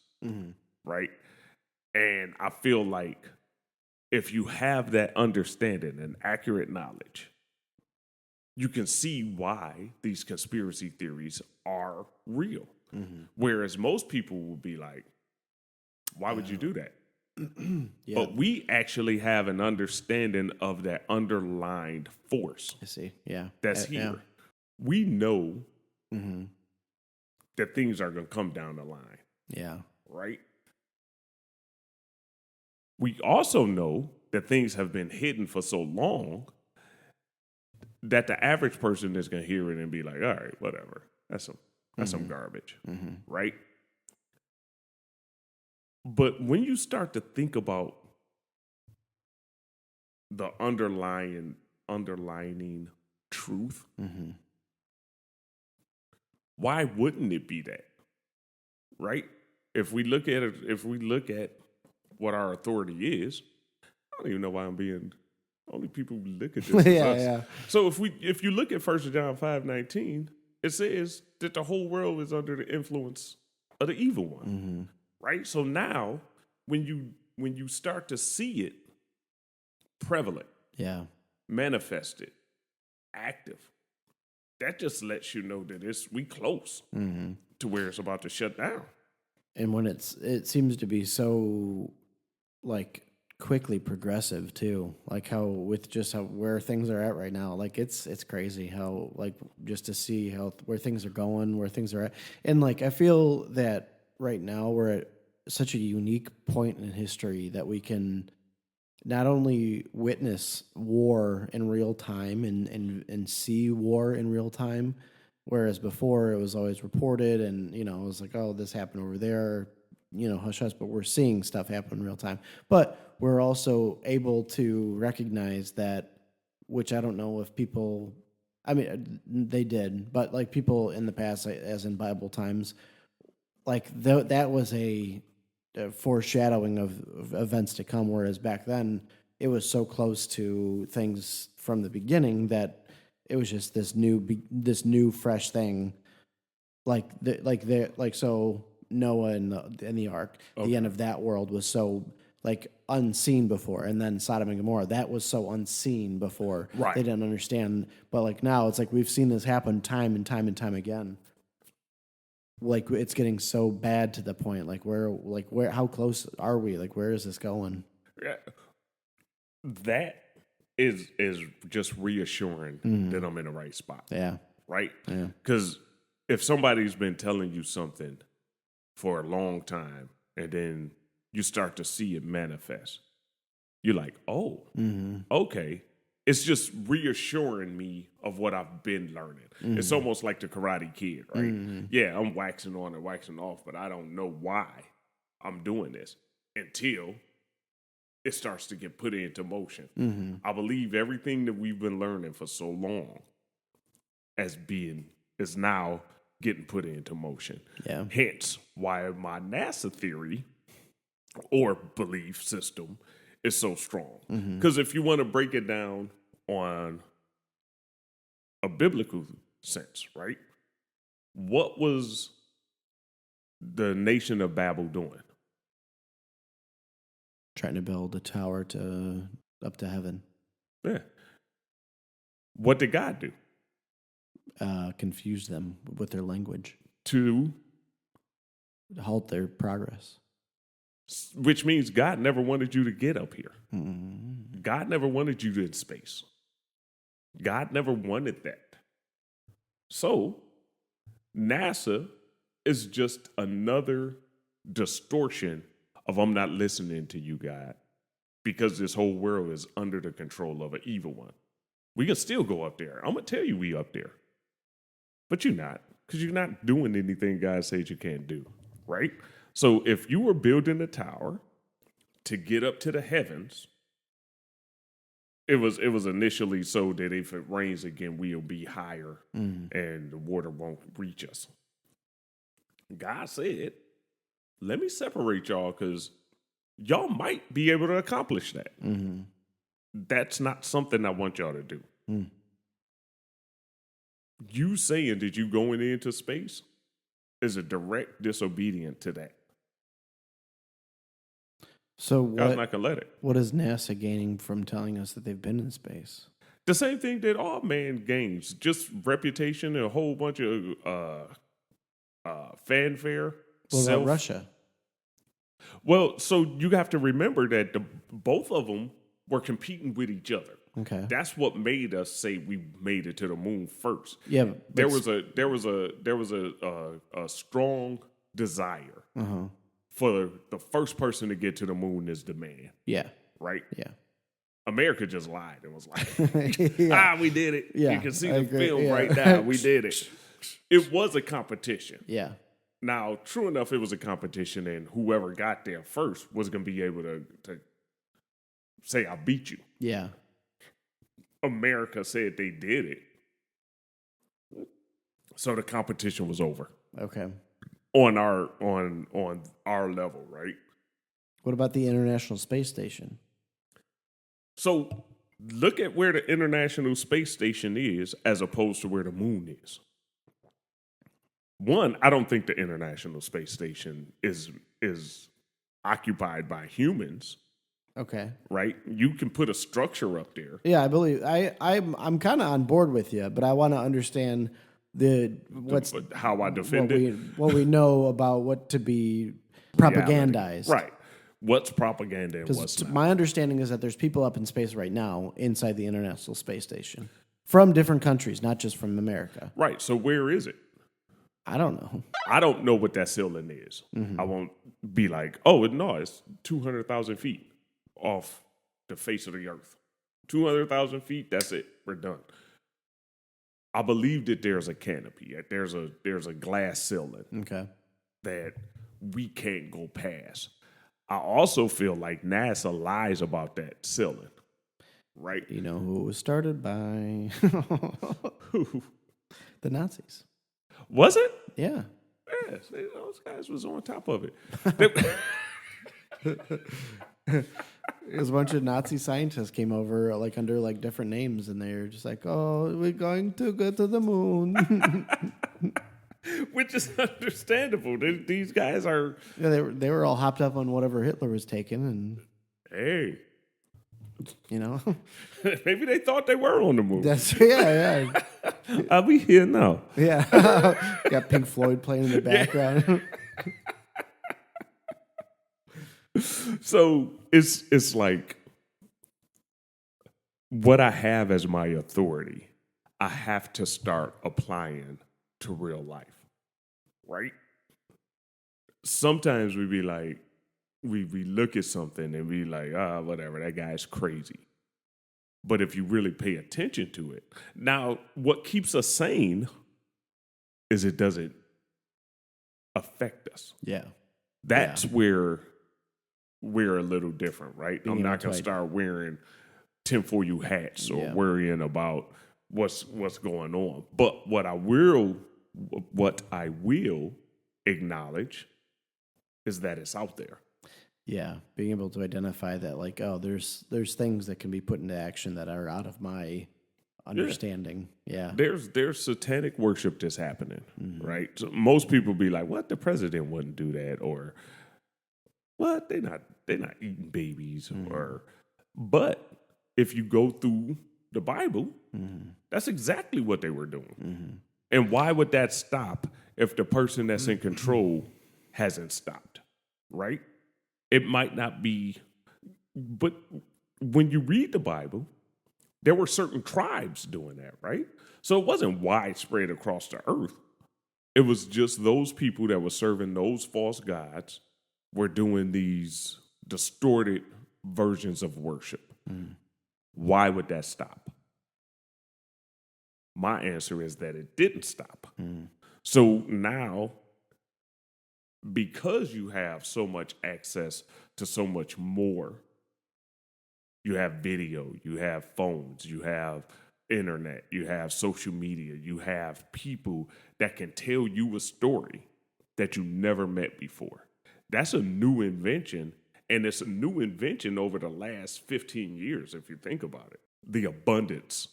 right? And I feel like if you have that understanding and accurate knowledge, you can see why these conspiracy theories are real. Whereas most people will be like, why would you do that? Yeah. But we actually have an understanding of that underlying force I see. Yeah. that's here. We know that things are going to come down the line, Yeah. right? We also know that things have been hidden for so long that the average person is going to hear it and be like, all right, whatever. That's some garbage, right? But when you start to think about the underlying truth, why wouldn't it be that? Right? If we look at what our authority is, I don't even know why I'm being only people who look at this is us. Yeah. So if you look at 1 John 5:19, it says that the whole world is under the influence of the evil one. Right? So now when you start to see it prevalent, manifested, active, that just lets you know that we close to where it's about to shut down. And when it seems to be so like quickly progressive too, like how with just how where things are at right now, like it's crazy how like just to see how where things are going, where things are at, and like I feel that right now we're at such a unique point in history that we can not only witness war in real time and see war in real time, whereas before it was always reported and, it was like, oh, this happened over there, hush hush, but we're seeing stuff happen in real time. But we're also able to recognize that, which I don't know if people, I mean, they did, but like people in the past, as in Bible times, like that was a foreshadowing of events to come, whereas back then it was so close to things from the beginning that it was just this new fresh thing, so Noah and the ark. Okay. The end of that world was so like unseen before, and then Sodom and Gomorrah, that was so unseen before. Right. They didn't understand, but like now it's like we've seen this happen time and time and time again. Like it's getting so bad to the point, like where how close are we? Like where is this going? Yeah. That is just reassuring that I'm in the right spot. Yeah. Right? Yeah. Because if somebody's been telling you something for a long time and then you start to see it manifest, you're like, oh, okay. It's just reassuring me of what I've been learning. It's almost like the Karate Kid, right? Yeah, I'm waxing on and waxing off, but I don't know why I'm doing this until it starts to get put into motion. I believe everything that we've been learning for so long is now getting put into motion. Yeah. Hence why my NASA theory or belief system is so strong. Because if you want to break it down on a biblical sense, right? What was the nation of Babel doing? Trying to build a tower up to heaven. Yeah. What did God do? Confuse them with their language. To halt their progress. Which means God never wanted you to get up here. God never wanted you in space. God never wanted that. So, NASA is just another distortion of I'm not listening to you, God, because this whole world is under the control of an evil one. We can still go up there. I'm going to tell you we up there. But you're not, because you're not doing anything God said you can't do, right? So if you were building a tower to get up to the heavens, it was initially so that if it rains again, we'll be higher and the water won't reach us. God said, let me separate y'all because y'all might be able to accomplish that. That's not something I want y'all to do. You saying that you going into space is a direct disobedience to that. So God's not going to let it. what is NASA gaining from telling us that they've been in space? The same thing that all man gains, just reputation and a whole bunch of fanfare. What about Russia? Well, so you have to remember that both of them were competing with each other. Okay. That's what made us say we made it to the moon first. Yeah, there was a strong desire for the first person to get to the moon is the man. Yeah. Right? Yeah. America just lied and was like, we did it. Yeah, You can see I the agree. film Yeah. right now. We did it. It was a competition. Yeah. Now, true enough, it was a competition, and whoever got there first was going to be able to say, I beat you. Yeah. America said they did it. So the competition was over. Okay. On our level, right? What about the International Space Station? So look at where the International Space Station is as opposed to where the moon is. One, I don't think the International Space Station is occupied by humans. Okay. Right? You can put a structure up there. Yeah, I believe I'm kind of on board with you, but I want to understand how I defend it. What we know about what to be propagandized. Right. What's propaganda and what's not. My understanding is that there's people up in space right now inside the International Space Station from different countries, not just from America. Right. So where is it? I don't know. I don't know what that ceiling is. I won't be like, it's 200,000 feet off the face of the earth. 200,000 feet, that's it. We're done. I believe that there's a canopy. There's a glass ceiling that we can't go past. I also feel like NASA lies about that ceiling, right? You know who it was started by? Who? The Nazis. Was it? Yeah. Yes, those guys was on top of it. It was a bunch of Nazi scientists came over under different names, and they were just like, "Oh, we're going to go to the moon." Which is understandable. These guys are... Yeah, they were all hopped up on whatever Hitler was taking, and... Hey. You know? Maybe they thought they were on the moon. Yeah. Are we here now? Yeah. Got Pink Floyd playing in the background. So it's like what I have as my authority, I have to start applying to real life, right? Sometimes we be like, we look at something and be like, whatever, that guy's crazy. But if you really pay attention to it, now what keeps us sane is it doesn't affect us. Yeah. That's where we're a little different, right? I'm not going to start wearing tinfoil hats or worrying about what's going on. But what I will acknowledge is that it's out there. Yeah, being able to identify that, there's things that can be put into action that are out of my understanding. Yeah. There's satanic worship that's happening, right? So most people be like, "What? The president wouldn't do that," or "What? They're not eating babies," but if you go through the Bible, that's exactly what they were doing. And why would that stop if the person that's in control hasn't stopped, right? It might not be, but when you read the Bible, there were certain tribes doing that, right? So it wasn't widespread across the earth. It was just those people that were serving those false gods were doing these distorted versions of worship. Why would that stop? My answer is that it didn't stop. So now, because you have so much access to so much more, you have video, you have phones, you have internet, you have social media, you have people that can tell you a story that you never met before. That's a new invention, and it's a new invention over the last 15 years, if you think about it. The abundance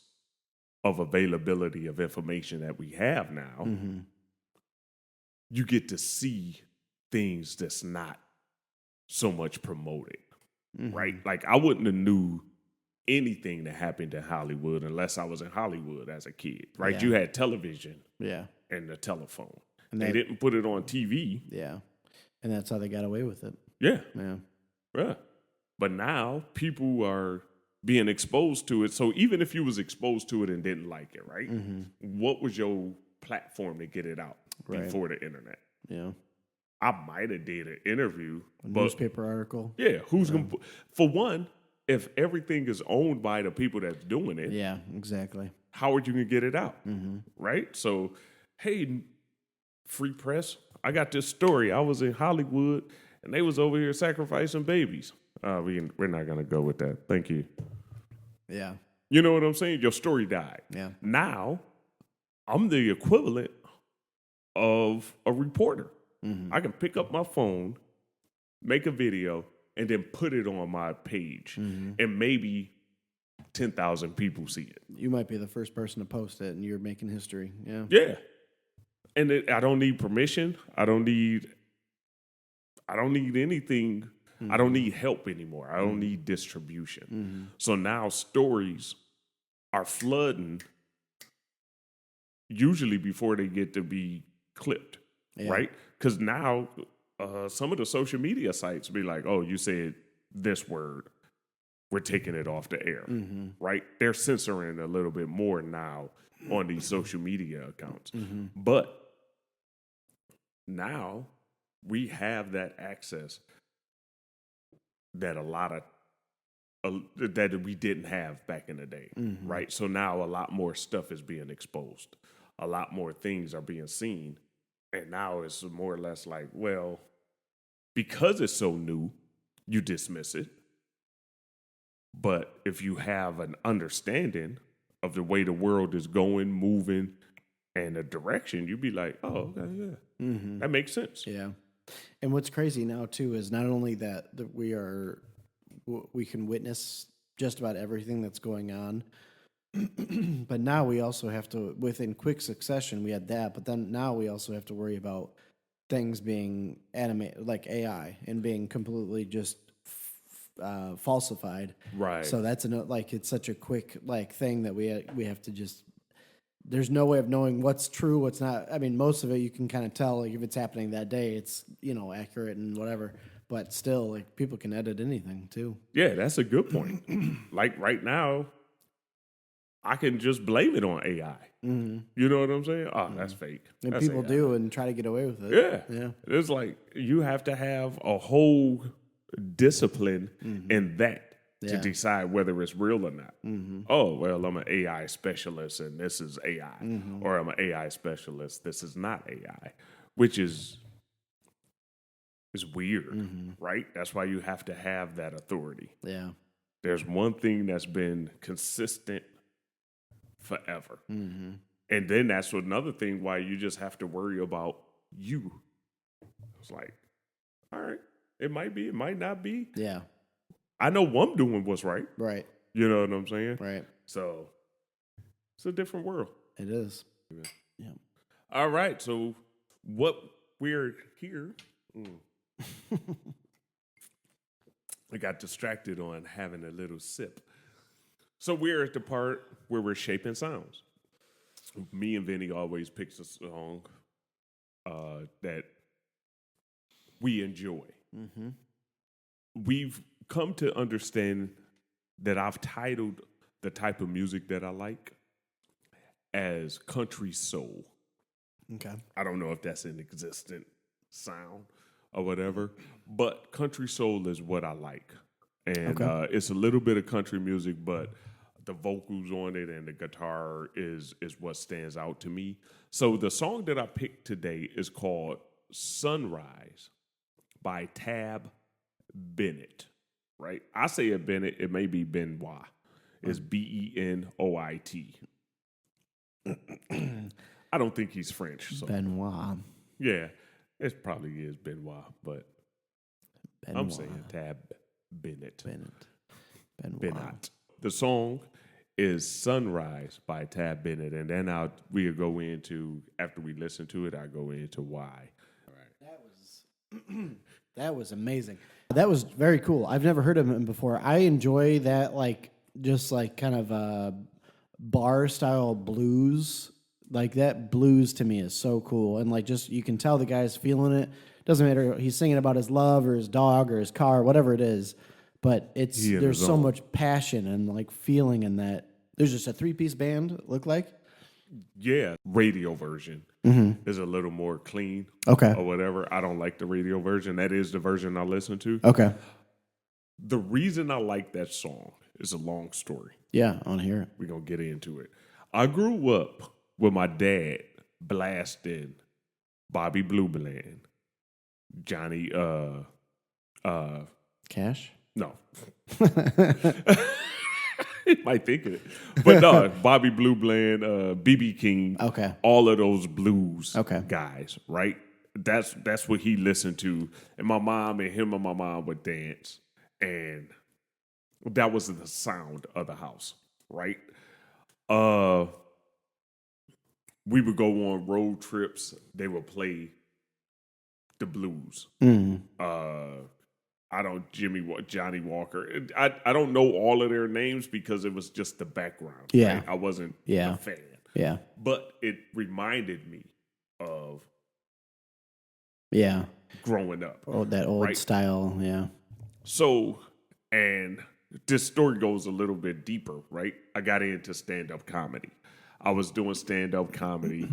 of availability of information that we have now, you get to see things that's not so much promoted. right? Like I wouldn't have knew anything that happened in Hollywood unless I was in Hollywood as a kid, right? Yeah. You had television Yeah. and the telephone. And they didn't put it on TV. Yeah. And that's how they got away with it. Yeah. Yeah. Yeah. But now people are being exposed to it. So even if you was exposed to it and didn't like it, right? What was your platform to get it out before the internet? Yeah. I might have did an interview. A newspaper article. Yeah. Who's going to... For one, if everything is owned by the people that's doing it. Yeah, exactly. How are you going to get it out? Right? So, hey, free press, I got this story. I was in Hollywood and they was over here sacrificing babies. We're not going to go with that. Thank you. Yeah. You know what I'm saying? Your story died. Yeah. Now, I'm the equivalent of a reporter. I can pick up my phone, make a video, and then put it on my page. And maybe 10,000 people see it. You might be the first person to post it, and you're making history. Yeah. Yeah. And I don't need permission. I don't need anything. I don't need help anymore. I don't need distribution. So now stories are flooding usually before they get to be clipped, right? Because now some of the social media sites be like, oh, you said this word. We're taking it off the air, right? They're censoring a little bit more now on these social media accounts. But now we have that access that that we didn't have back in the day, right? So now a lot more stuff is being exposed. A lot more things are being seen. And now it's more or less like, well, because it's so new, you dismiss it. But if you have an understanding of the way the world is going, moving, and the direction, you'd be like, oh, okay, yeah. That makes sense. Yeah. And what's crazy now, too, is not only that we can witness just about everything that's going on, but now we also have to, within quick succession, we had that, but then now we also have to worry about things being animated, like AI, and being completely just falsified. Right. So that's it's such a quick thing that we have to just. There's no way of knowing what's true, what's not. I mean, most of it you can kind of tell. Like if it's happening that day, it's accurate and whatever. But still, people can edit anything too. Yeah, that's a good point. Like right now, I can just blame it on AI. You know what I'm saying? Oh, that's fake. And That's people AI. do and try to get away with it. Yeah. Yeah. It's like you have to have a whole discipline in that to decide whether it's real or not. Oh, well, I'm an AI specialist and this is AI. Or I'm an AI specialist, this is not AI, which is weird, right? That's why you have to have that authority. Yeah. There's one thing that's been consistent forever. And then that's another thing why you just have to worry about you. It's like, all right, it might be, it might not be. Yeah. I know what I'm doing what's right. Right. You know what I'm saying? Right. So it's a different world. It is. Yeah. All right. So what we're here. I got distracted on having a little sip. So we're at the part where we're shaping sounds. Me and Vinni always picks a song that we enjoy. We've come to understand that I've titled the type of music that I like as country soul. Okay. I don't know if that's an existent sound or whatever, but country soul is what I like. And it's a little bit of country music, but the vocals on it and the guitar is what stands out to me. So the song that I picked today is called Sunrise by Tab Bennett, right? I say it Bennett, it may be Benoit. It's Benoit. I don't think he's French. So. Benoit. Yeah, it probably is Benoit, but Benoit. I'm saying Tab Bennett. Bennett. The song is Sunrise by Tab Bennett, and then we'll go into, after we listen to it, I'll go into why. That was That was amazing. That was very cool. I've never heard of him before. I enjoy that, like, just like kind of bar style blues. Like that blues to me is so cool. And like just, you can tell the guy's feeling it. Doesn't matter. He's singing about his love or his dog or his car, whatever it is. But there's so much passion and like feeling in that. There's just a 3-piece band, look like. Yeah, radio version is a little more clean. Okay. Or whatever. I don't like the radio version. That is the version I listen to. Okay. The reason I like that song is a long story. Yeah, I want to hear it. We're going to get into it. I grew up with my dad blasting Bobby Blue Bland, Johnny, Cash? no. You might think of it. But no, Bobby Blue Bland, B.B. King, Okay. all of those blues Okay. guys, right? That's what he listened to. And my mom and him and my mom would dance. And that was the sound of the house, right? We would go on road trips. They would play the blues. Johnny Walker. I don't know all of their names because it was just the background. Yeah. Right? I wasn't Yeah. a fan. Yeah. But it reminded me of Yeah. growing up. Oh, that old Right. style. Yeah. So, and this story goes a little bit deeper, right? I got into stand-up comedy. I was doing stand-up comedy.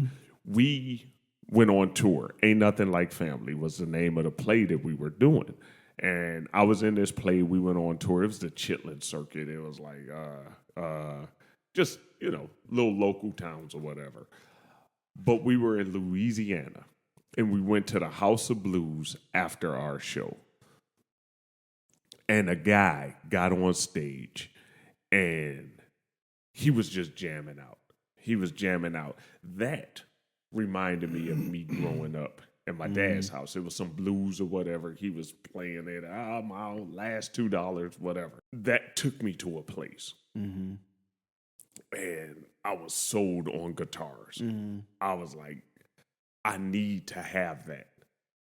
We went on tour. Ain't Nothing Like Family was the name of the play that we were doing. And I was in this play. We went on tour. It was the Chitlin circuit. It was like just, little local towns or whatever. But we were in Louisiana, and we went to the House of Blues after our show. And a guy got on stage, and he was just jamming out. That reminded me of me growing up at my dad's house. It was some blues or whatever. He was playing it. My last $2, whatever. That took me to a place. And I was sold on guitars. I was like, I need to have that.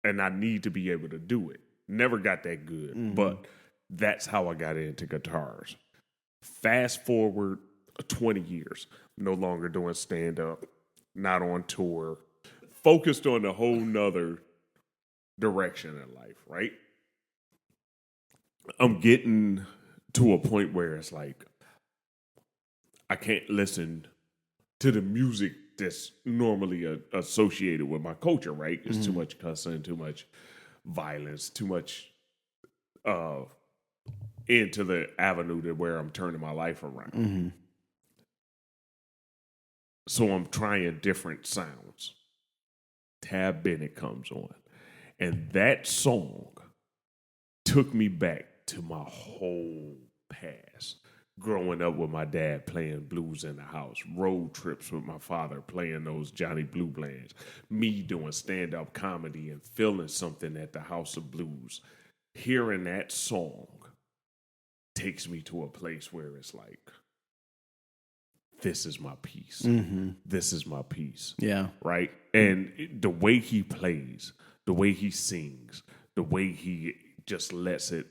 And I need to be able to do it. Never got that good, but that's how I got into guitars. Fast forward 20 years, no longer doing stand-up, not on tour, focused on a whole nother direction in life, right? I'm getting to a point where it's like, I can't listen to the music that's normally associated with my culture, right? It's too much cussing, too much violence, too much into the avenue to where I'm turning my life around. So I'm trying different sounds. Tab Bennett comes on. And that song took me back to my whole past. Growing up with my dad playing blues in the house, road trips with my father playing those Johnny Blue Blands, me doing stand-up comedy and feeling something at the House of Blues. Hearing that song takes me to a place where it's like, this is my piece. This is my piece. Yeah. Right? And the way he plays, the way he sings, the way he just lets it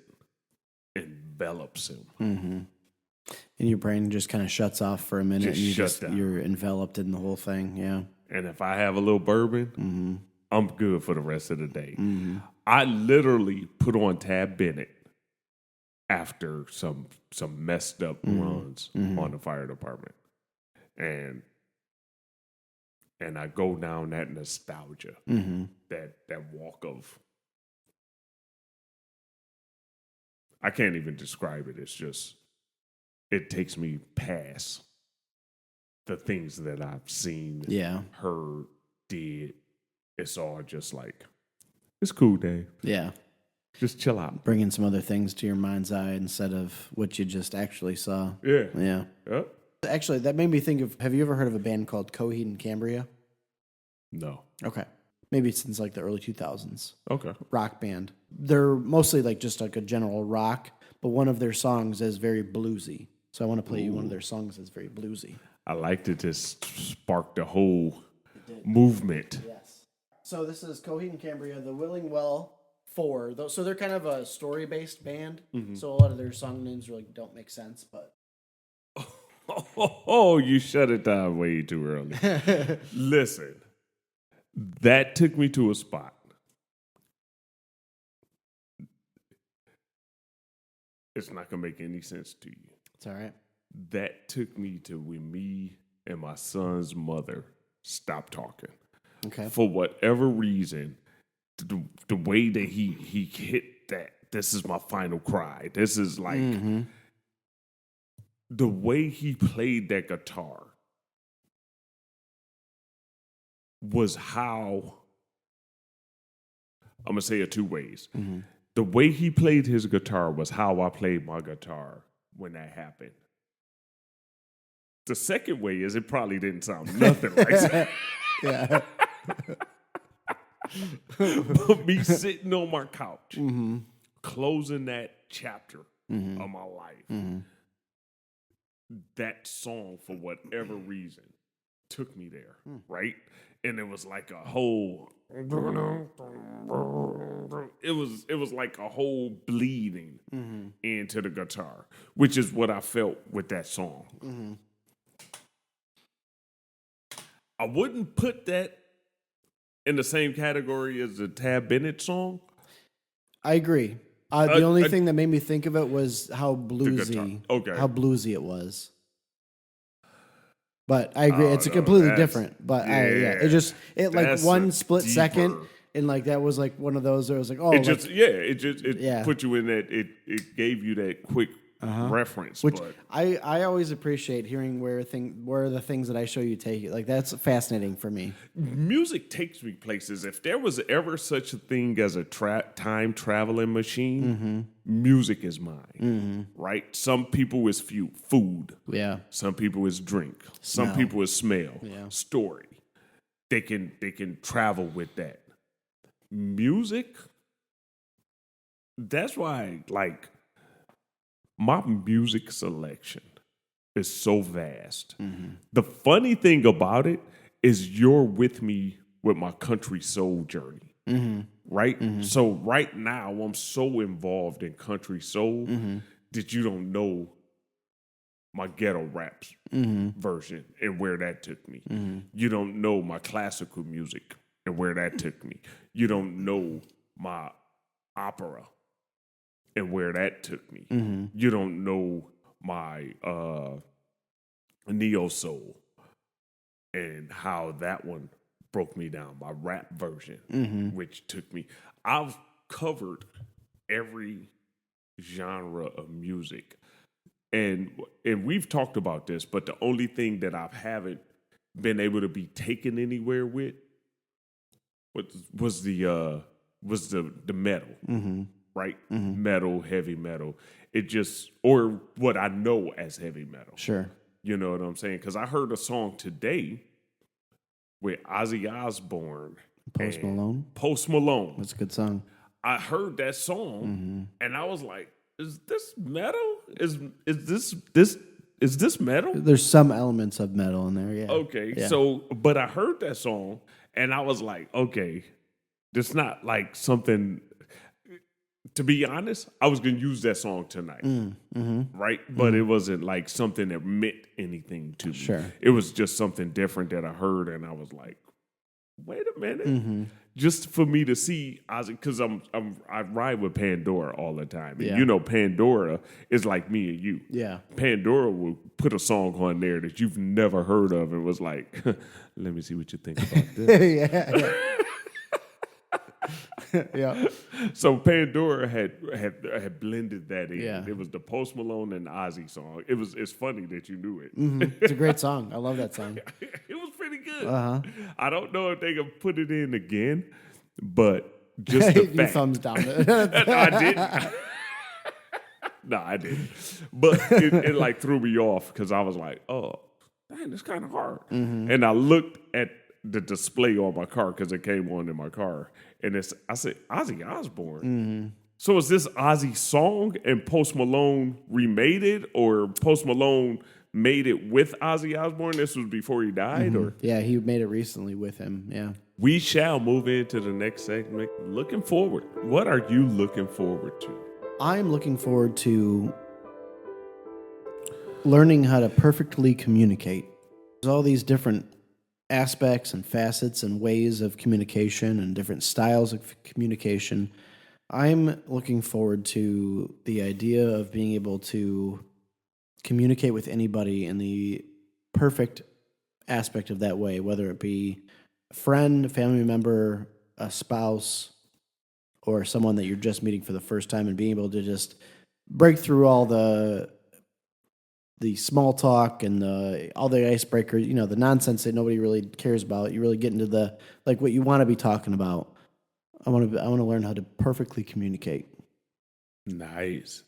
envelops him. And your brain just kind of shuts off for a minute, Just and down. you're enveloped in the whole thing. Yeah. And if I have a little bourbon, I'm good for the rest of the day. I literally put on Tab Bennett after some messed up runs on the fire department. And I go down that nostalgia, that walk of, I can't even describe it. It's just, it takes me past the things that I've seen, heard, did. It's all just like, it's cool, Dave. Yeah. Just chill out. Bringing some other things to your mind's eye instead of what you just actually saw. Yeah. Yeah. Yep. Actually, that made me think of, have you ever heard of a band called Coheed and Cambria? No. Okay. Maybe since like the early 2000s. Okay. Rock band. They're mostly like just like a general rock, but one of their songs is very bluesy. So I want to play you one of their songs that's very bluesy. I liked it to spark the whole movement. Yes. So this is Coheed and Cambria, The Willing Well, 4. So they're kind of a story-based band. So a lot of their song names really don't make sense, but... Oh, you shut it down way too early. Listen, that took me to a spot. It's not going to make any sense to you. It's all right. That took me to when me and my son's mother stopped talking. Okay. For whatever reason, the way that he hit that, this is my final cry. This is like, the way he played that guitar was how, I'm going to say it 2 ways. The way he played his guitar was how I played my guitar when that happened. The second way is it probably didn't sound nothing like that. Yeah. But me sitting on my couch, closing that chapter of my life, that song, for whatever reason, took me there, right? And it was like a whole... It was like a whole bleeding into the guitar, which is what I felt with that song. I wouldn't put that in the same category as the Tab Bennett song. I agree. The only thing that made me think of it was how bluesy, how bluesy it was. But I agree, it's completely different. But it like one split second, and like that was like one of those where it was like, oh, it put you in that. It gave you that quick reference. Which I always appreciate hearing where the things that I show you take you. Like that's fascinating for me. Music takes me places. If there was ever such a thing as a time traveling machine, music is mine. Right? Some people is food. Yeah. Some people is drink. Some people is smell. Yeah. Story. They can travel with that. Music. That's why like. My music selection is so vast. The funny thing about it is you're with me with my country soul journey, right? So right now I'm so involved in country soul that you don't know my ghetto raps version and where that took me. You don't know my classical music and where that took me. You don't know my opera and where that took me. You don't know my neo soul and how that one broke me down, my rap version, which took me. I've covered every genre of music, and we've talked about this, but the only thing that I haven't been able to be taken anywhere with was the metal. Right? Metal, heavy metal. It just, or what I know as heavy metal. Sure. You know what I'm saying? Because I heard a song today with Ozzy Osbourne. Post Malone? Post Malone. That's a good song. I heard that song and I was like, is this metal? Is this metal? There's some elements of metal in there, yeah. Okay, so, but I heard that song and I was like, okay, it's not like something... To be honest, I was going to use that song tonight, right? But it wasn't like something that meant anything to me. Sure. It was just something different that I heard, and I was like, wait a minute. Just for me to see Ozzy, because I ride with Pandora all the time. And you know Pandora is like me and you. Yeah. Pandora will put a song on there that you've never heard of and was like, let me see what you think about this. Yeah. So Pandora had blended that in. Yeah. It was the Post Malone and Ozzy song. It's funny that you knew it. It's a great song. I love that song. It was pretty good. I don't know if they can put it in again, but just the fact. Thumbs down. I didn't. No, I didn't. But it like threw me off because I was like, oh, dang, it's kind of hard. And I looked at the display on my car because it came on in my car. And I said, Ozzy Osbourne. So is this Ozzy song and Post Malone remade it, or Post Malone made it with Ozzy Osbourne? This was before he died, or yeah, he made it recently with him. Yeah. we shall move into the next segment. Looking forward. What are you looking forward to? I'm looking forward to learning how to perfectly communicate. There's all these different aspects and facets and ways of communication and different styles of communication. I'm looking forward to the idea of being able to communicate with anybody in the perfect aspect of that way, whether it be a friend, a family member, a spouse, or someone that you're just meeting for the first time, and being able to just break through all the small talk and all the icebreaker, the nonsense that nobody really cares about. You really get into the what you want to be talking about. I want to learn how to perfectly communicate. Nice.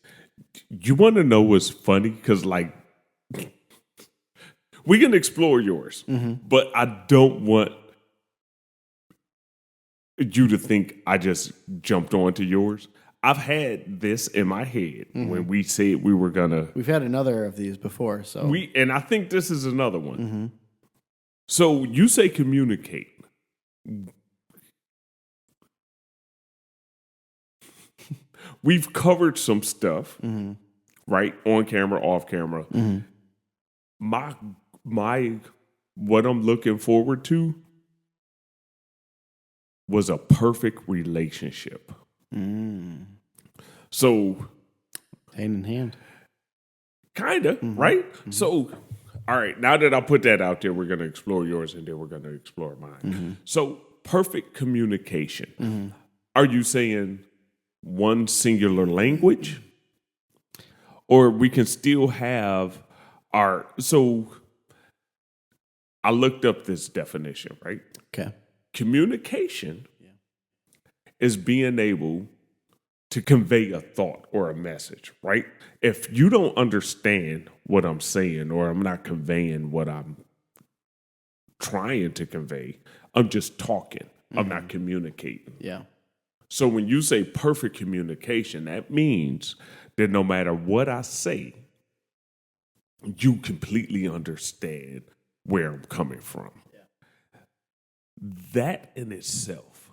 You want to know what's funny? Because we can explore yours, but I don't want you to think I just jumped onto yours. I've had this in my head when we said we were gonna. We've had another of these before, so and I think this is another one. So you say communicate. We've covered some stuff, right? On camera, off camera. My what I'm looking forward to was a perfect relationship. So hand in hand. Kinda, right? So, all right, now that I put that out there, we're gonna explore yours and then we're gonna explore mine. So perfect communication. Are you saying one singular language? Or we can still have so I looked up this definition, right? Okay. Communication is being able to convey a thought or a message, right? If you don't understand what I'm saying or I'm not conveying what I'm trying to convey, I'm just talking. I'm not communicating. Yeah. So when you say perfect communication, that means that no matter what I say, you completely understand where I'm coming from. Yeah. That in itself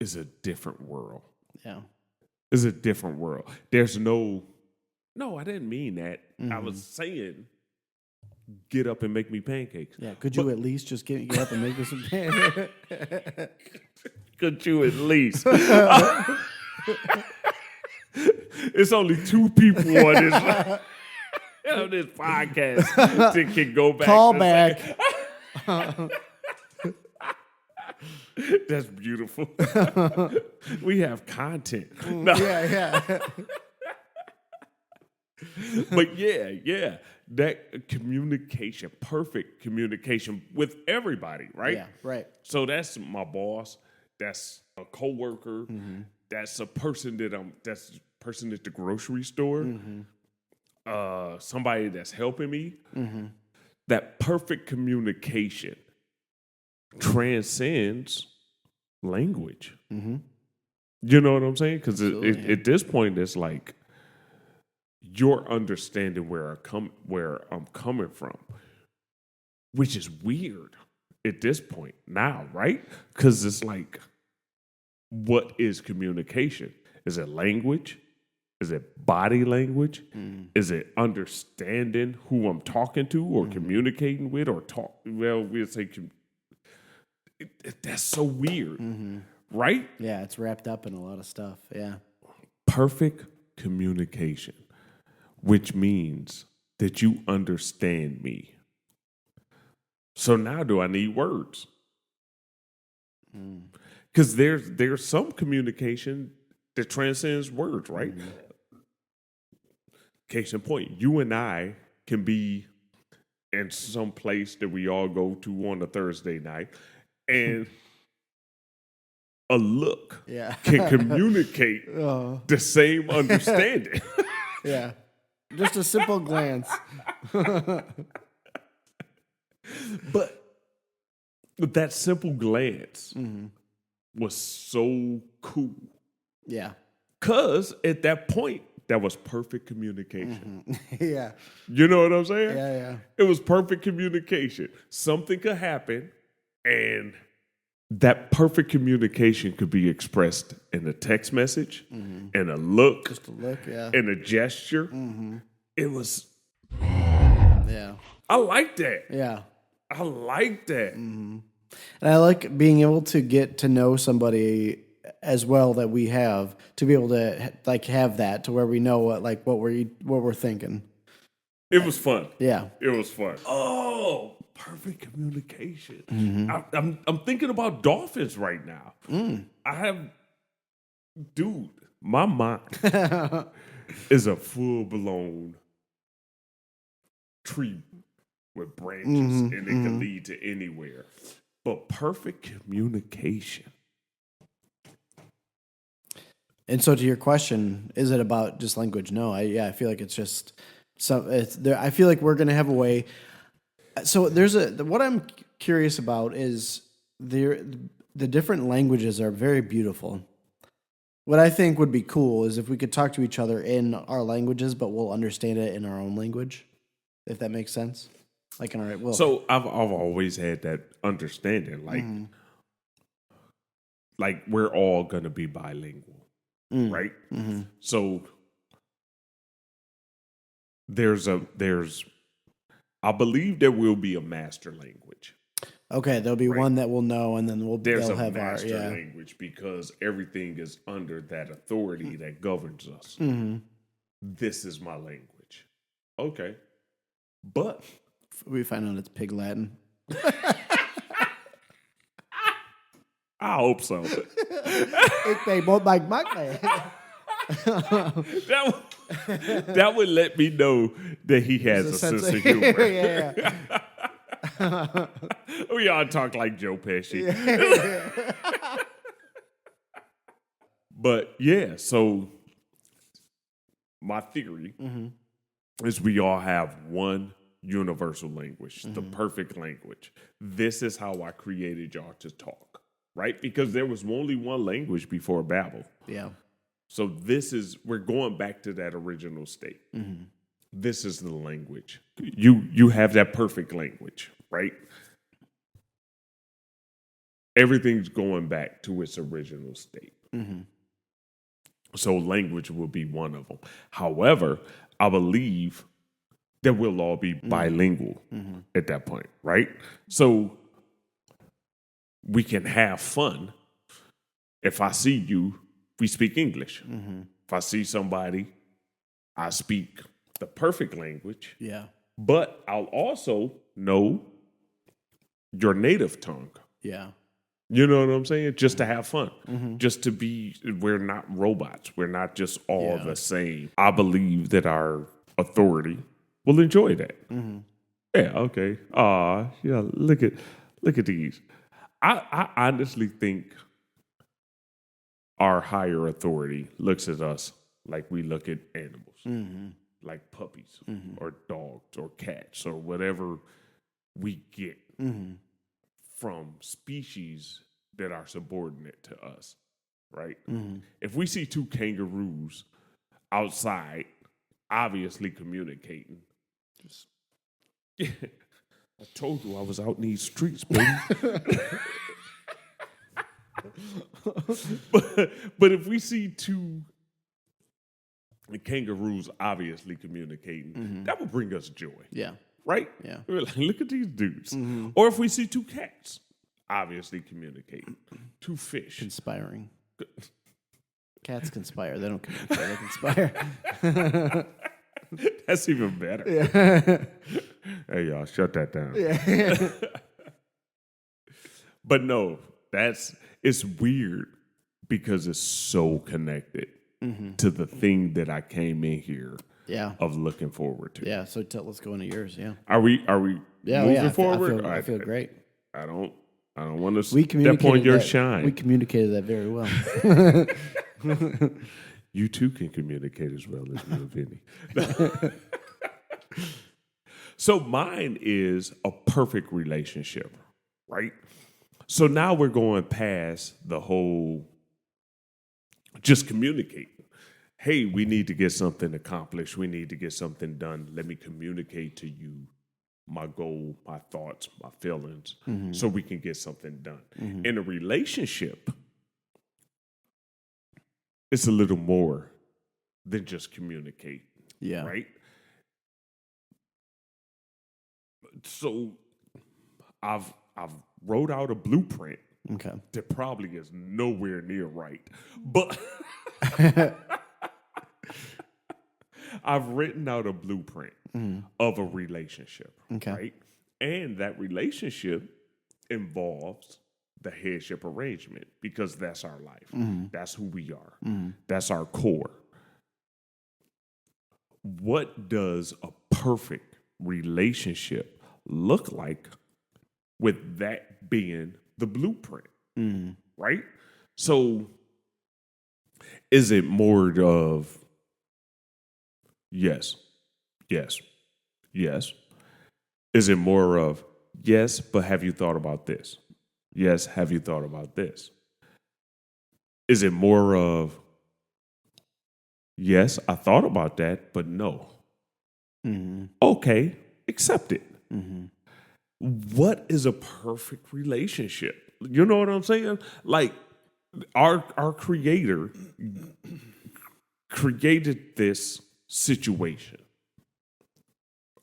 is a different world. Yeah. Is a different world. There's no, I didn't mean that. I was saying, get up and make me pancakes. Yeah. Could you at least just get up and make me some pancakes? Could you at least? It's only two people on this podcast that can go back. Call back. That's beautiful. We have content. Yeah. But yeah, that communication, perfect communication with everybody, right? Yeah, right. So that's my boss. That's a coworker. That's a person that's a person at the grocery store. Somebody that's helping me. That perfect communication transcends language. You know what I'm saying? Because at this point, it's like you're understanding where I'm coming from, which is weird at this point now, right? Because it's like, what is communication? Is it language? Is it body language? Is it understanding who I'm talking to or communicating with or talk? Well, we'll say that's so weird, right? Yeah, it's wrapped up in a lot of stuff. Yeah. Perfect communication, which means that you understand me. So now do I need words? Because there's some communication that transcends words, right? Case in point, you and I can be in some place that we all go to on a Thursday night, and a look can communicate the same understanding. Yeah. Just a simple glance. But that simple glance was so cool. Yeah. Because at that point, that was perfect communication. Yeah. You know what I'm saying? Yeah. It was perfect communication. Something could happen, And that perfect communication could be expressed in a text message, in a look, Just a look, yeah. in a gesture. It was, Yeah. I like that. Yeah. I like that. And I like being able to get to know somebody as well that we have, to be able to like have that to where we know what we're thinking. It was fun. Yeah. It was fun. Oh, perfect communication. I'm thinking about dolphins right now. Dude, my mind is a full-blown tree with branches, and it can lead to anywhere. But perfect communication. And so, to your question, is it about just language? No, I feel like it's just I feel like we're gonna have a way. So what I'm curious about is the different languages are very beautiful. What I think would be cool is if we could talk to each other in our languages, but we'll understand it in our own language, if that makes sense. Like in our So I've always had that understanding, like we're all gonna be bilingual, right? So I believe there will be a master language. okay, there'll be one that we'll know, and then There's they'll a have master our language because everything is under that authority that governs us. This is my language. Okay. But we find out it's Pig Latin. I hope so. That would let me know that he has a sense of humor. Yeah. We all talk like Joe Pesci. But yeah, so my theory is we all have one universal language, the perfect language. This is how I created y'all to talk, right? Because there was only one language before Babel. Yeah. So we're going back to that original state. This is the language. You have that perfect language, right? Everything's going back to its original state. So language will be one of them. However, I believe that we'll all be bilingual at that point, right? So we can have fun. If I see you, we speak English. If I see somebody, I speak the perfect language. Yeah. But I'll also know your native tongue. Yeah. You know what I'm saying? Just to have fun. Just to we're not robots. We're not just all the same. I believe that our authority will enjoy that. Yeah, okay. Yeah, look at these. I honestly think our higher authority looks at us like we look at animals, like puppies or dogs or cats or whatever we get from species that are subordinate to us, right? If we see two kangaroos outside, obviously communicating, just I told you I was out in these streets, baby. but if we see two kangaroos obviously communicating, that will bring us joy. Yeah. Right? Yeah. We're like, look at these dudes. Or if we see two cats obviously communicating, two fish. Conspiring. Cats conspire. They don't communicate. They conspire. That's even better. Yeah. Hey, y'all, shut that down. Yeah. But no, it's weird because it's so connected to the thing that I came in here of looking forward to. Yeah, so let's go into yours, yeah. Are we moving forward? I feel great. I don't want to step on your shine. We communicated that very well. You too can communicate as well as me and Vinny. So mine is a perfect relationship, right? So now we're going past the whole just communicating. Hey, we need to get something accomplished. We need to get something done. Let me communicate to you my goal, my thoughts, my feelings, so we can get something done. In a relationship, it's a little more than just communicate. Yeah. Right? So I've wrote out a blueprint Okay. that probably is nowhere near right. But I've written out a blueprint of a relationship. Okay. Right? And that relationship involves the headship arrangement because that's our life. That's who we are. That's our core. What does a perfect relationship look like with that being the blueprint? Right? So is it more of yes, yes, yes? Is it more of yes, but have you thought about this? Yes, have you thought about this? Is it more of yes, I thought about that, but no. Okay, accept it. What is a perfect relationship? You know what I'm saying? Like our creator created this situation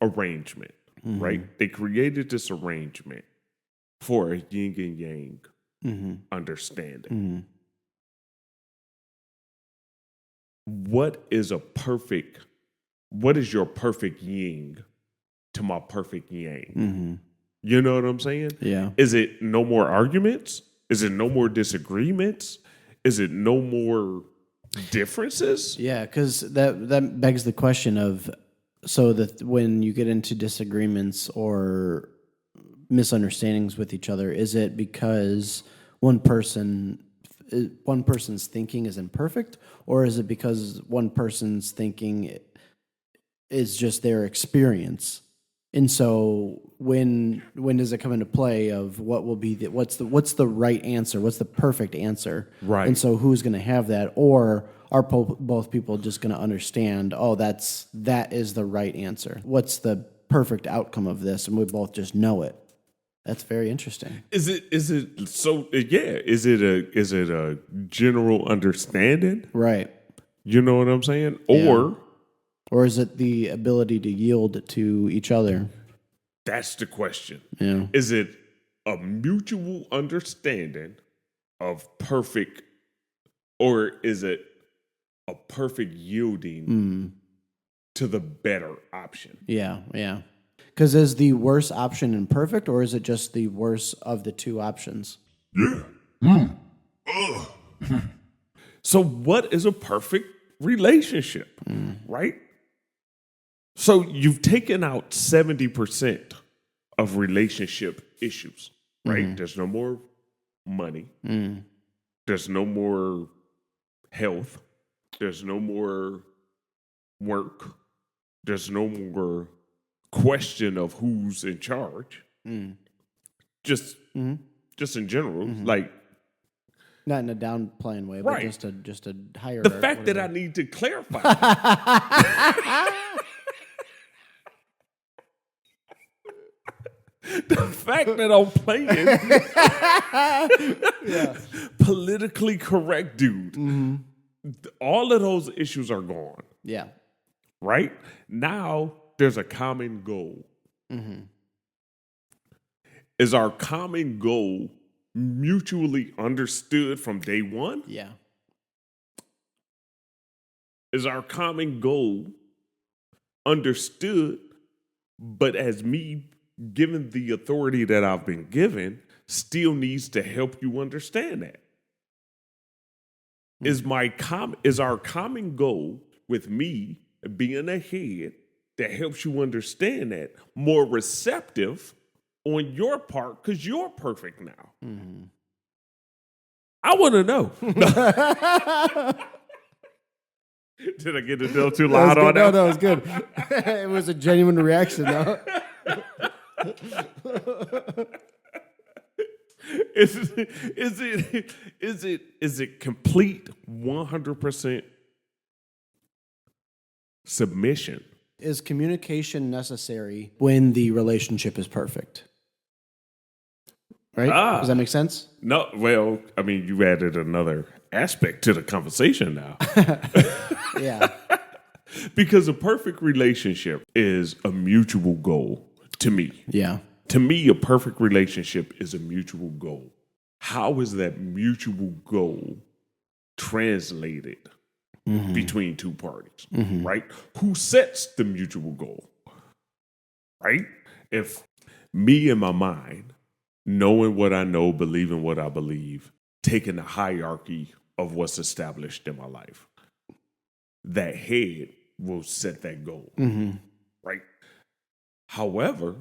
arrangement, right? They created this arrangement for a yin and yang understanding. What is your perfect yin to my perfect yang? You know what I'm saying? Yeah. Is it no more arguments? Is it no more disagreements? Is it no more differences? Yeah, because that begs the question of, so that when you get into disagreements or misunderstandings with each other, is it because one person's thinking is imperfect, or is it because one person's thinking is just their experience? And so when does it come into play of what will be what's the right answer? What's the perfect answer? Right. And so who's going to have that? Or are both people just going to understand, oh, that is the right answer? What's the perfect outcome of this? And we both just know it. That's very interesting. Is it so? Yeah. Is it a general understanding? Right. You know what I'm saying? Yeah. Or is it the ability to yield to each other? That's the question. Yeah. Is it a mutual understanding of perfect, or is it a perfect yielding to the better option? Yeah, yeah. Because is the worst option imperfect, or is it just the worst of the two options? Yeah. So what is a perfect relationship, right? So you've taken out 70% of relationship issues, right? There's no more money. There's no more health. There's no more work. There's no more question of who's in charge. Just in general, like, Not in a downplaying way, Right. but just a higher. the fact that I need to clarify. The fact that I'm playing politically correct, dude. All of those issues are gone, Yeah. right? Now there's a common goal. Is our common goal mutually understood from day one? Yeah. Is our common goal understood, but as me given the authority that I've been given, still needs to help you understand that? Is our common goal with me being a head that helps you understand that more receptive on your part because you're perfect now? I want to know. Did I get it a too loud on No, that? that was good. It was a genuine reaction, though. Is it complete 100% submission? is communication necessary when the relationship is perfect? Right? Does that make sense? No, well, I mean, you added another aspect to the conversation now. Yeah. Because a perfect relationship is a mutual goal to me. Yeah. To me, a perfect relationship is a mutual goal. How is that mutual goal translated between two parties, right? Who sets the mutual goal, right? If me in my mind, knowing what I know, believing what I believe, taking the hierarchy of what's established in my life, that head will set that goal, right? However,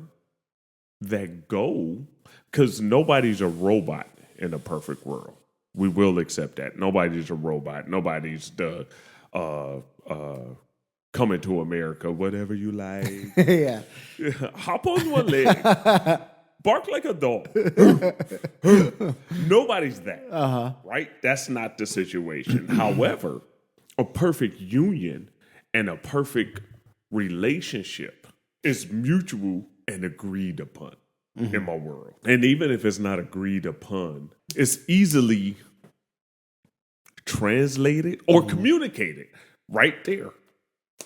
that goal, because nobody's a robot in a perfect world. We will accept that. Nobody's a robot. Nobody's the coming to America, whatever you like. Yeah. Hop on one leg. Bark like a dog. Nobody's that. Right? That's not the situation. However, a perfect union and a perfect relationship is mutual and agreed upon in my world. And even if it's not agreed upon, it's easily translated or communicated right there.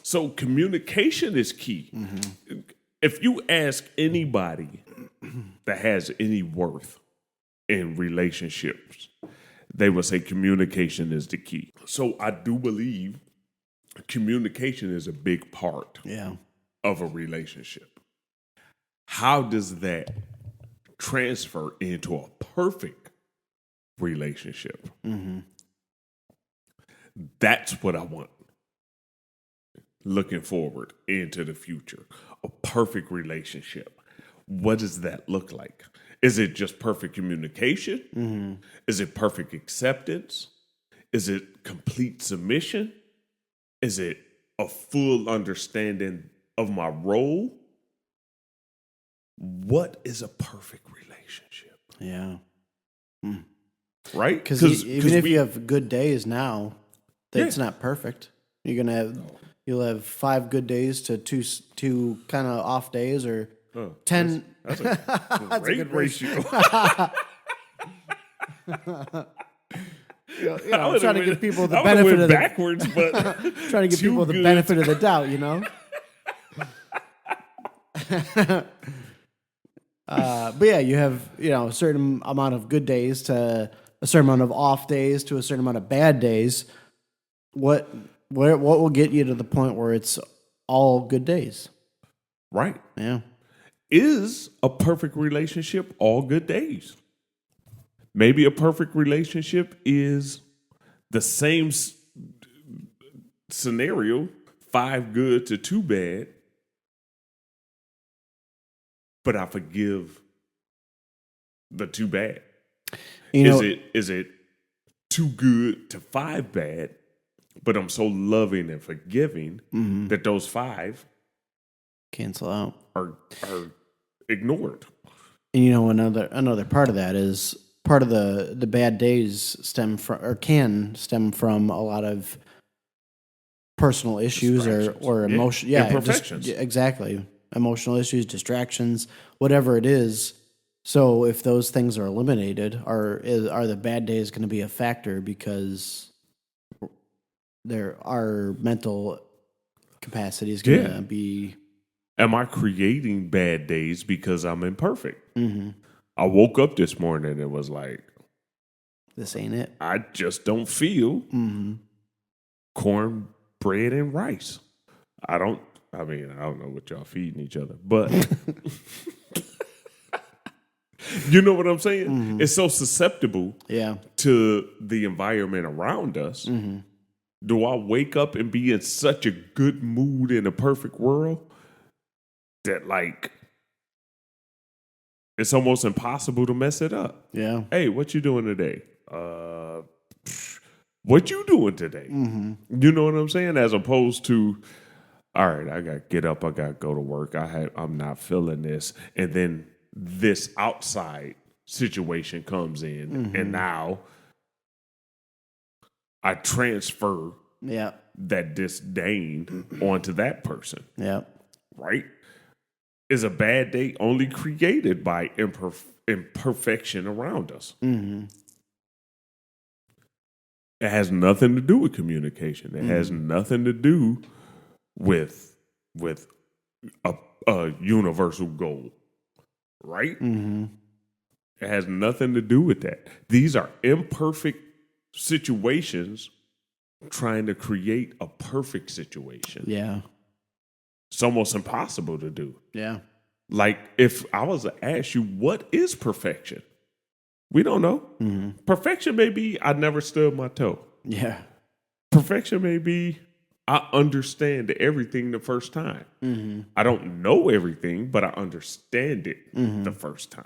So communication is key. If you ask anybody that has any worth in relationships, they will say communication is the key. So I do believe communication is a big part of a relationship. How does that transfer into a perfect relationship? That's what I want. Looking forward into the future, a perfect relationship. What does that look like? Is it just perfect communication? Is it perfect acceptance? Is it complete submission? Is it a full understanding of my role? What is a perfect relationship? Yeah. Right? Because even if you have good days now, it's not perfect. You're gonna have you'll have 5 good days to two kind of off days, or 10. That's a great ratio. I'm trying to give people the benefit of the backwards, but trying to give people the benefit of the doubt, you know. But yeah, you have a certain amount of good days to a certain amount of off days to a certain amount of bad days. What will get you to the point where it's all good days? Right. Yeah. Is a perfect relationship all good days? Maybe a perfect relationship is the same scenario, 5 good to 2 bad, but I forgive the 2 bad. Is it 2 good to 5 bad, but I'm so loving and forgiving that those 5 cancel out are ignored. And another part of that is part of the bad days can stem from a lot of personal issues or emotion. Yeah, imperfections. Exactly. Emotional issues, distractions, whatever it is. So if those things are eliminated, are the bad days going to be a factor because our mental capacity is going to be... Am I creating bad days because I'm imperfect? I woke up this morning and was like, this ain't it. I just don't feel cornbread and rice. I don't know what y'all feeding each other, but you know what I'm saying? It's so susceptible to the environment around us. Do I wake up and be in such a good mood in a perfect world that, like, it's almost impossible to mess it up? Yeah. Hey, what you doing today? What you doing today? You know what I'm saying? As opposed to, all right, I got to get up. I got to go to work. I'm not feeling this. And then this outside situation comes in, and now I transfer that disdain onto that person, Yeah. right? Is a bad day only created by imperfection around us. Mm-hmm. It has nothing to do with communication. It has nothing to do with a universal goal, right? Mm-hmm. It has nothing to do with that. These are imperfect situations trying to create a perfect situation. Yeah. It's almost impossible to do. Yeah. Like, if I was to ask you, what is perfection? We don't know. Mm-hmm. Perfection may be I never stubbed my toe. Yeah. Perfection may be I understand everything the first time. Mm-hmm. I don't know everything, but I understand it the first time.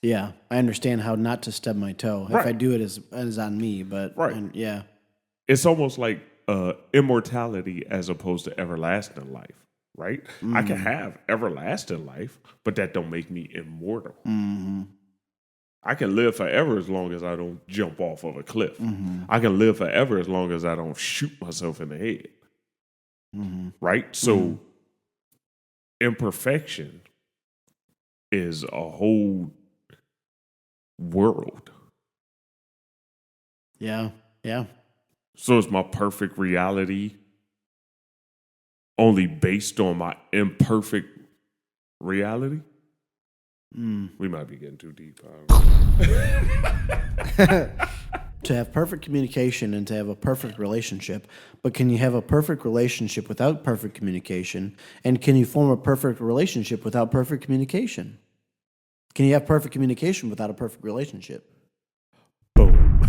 Yeah. I understand how not to stub my toe. Right. If I do it, it's on me. But Right. Yeah. It's almost like immortality as opposed to everlasting life, right? I can have everlasting life, but that don't make me immortal. Mm-hmm. I can live forever as long as I don't jump off of a cliff. Mm-hmm. I can live forever as long as I don't shoot myself in the head. Mm-hmm. Right? So imperfection is a whole world. Yeah. Yeah. So is my perfect reality only based on my imperfect reality? We might be getting too deep. To have perfect communication and to have a perfect relationship, but can you have a perfect relationship without perfect communication? And can you form a perfect relationship without perfect communication? Can you have perfect communication without a perfect relationship? Boom.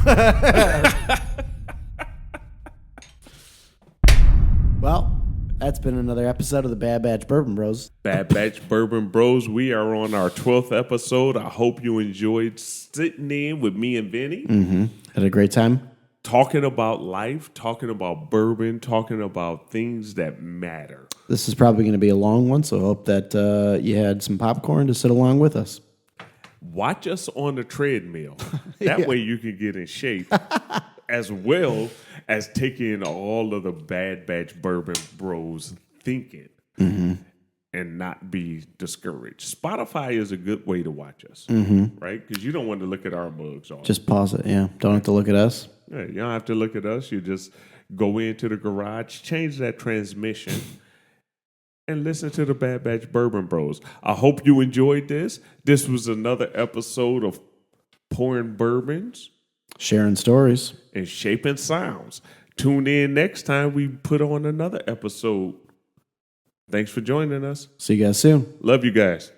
Well, that's been another episode of the Bad Batch Bourbon Bros. Bad Batch Bourbon Bros. We are on our 12th episode. I hope you enjoyed sitting in with me and Vinny. Mm-hmm. Had a great time. Talking about life, talking about bourbon, talking about things that matter. This is probably going to be a long one, so I hope that you had some popcorn to sit along with us. Watch us on the treadmill. That way you can get in shape as well as take in all of the Bad Batch Bourbon Bros thinking and not be discouraged. Spotify is a good way to watch us, right? Because you don't want to look at our mugs all Just pause it, yeah. Don't have to look at us. Yeah, you don't have to look at us. You just go into the garage, change that transmission, and listen to the Bad Batch Bourbon Bros. I hope you enjoyed this. This was another episode of Pouring Bourbons, Sharing stories. and Shaping Sounds. Tune in next time we put on another episode. Thanks for joining us. See you guys soon. Love you guys.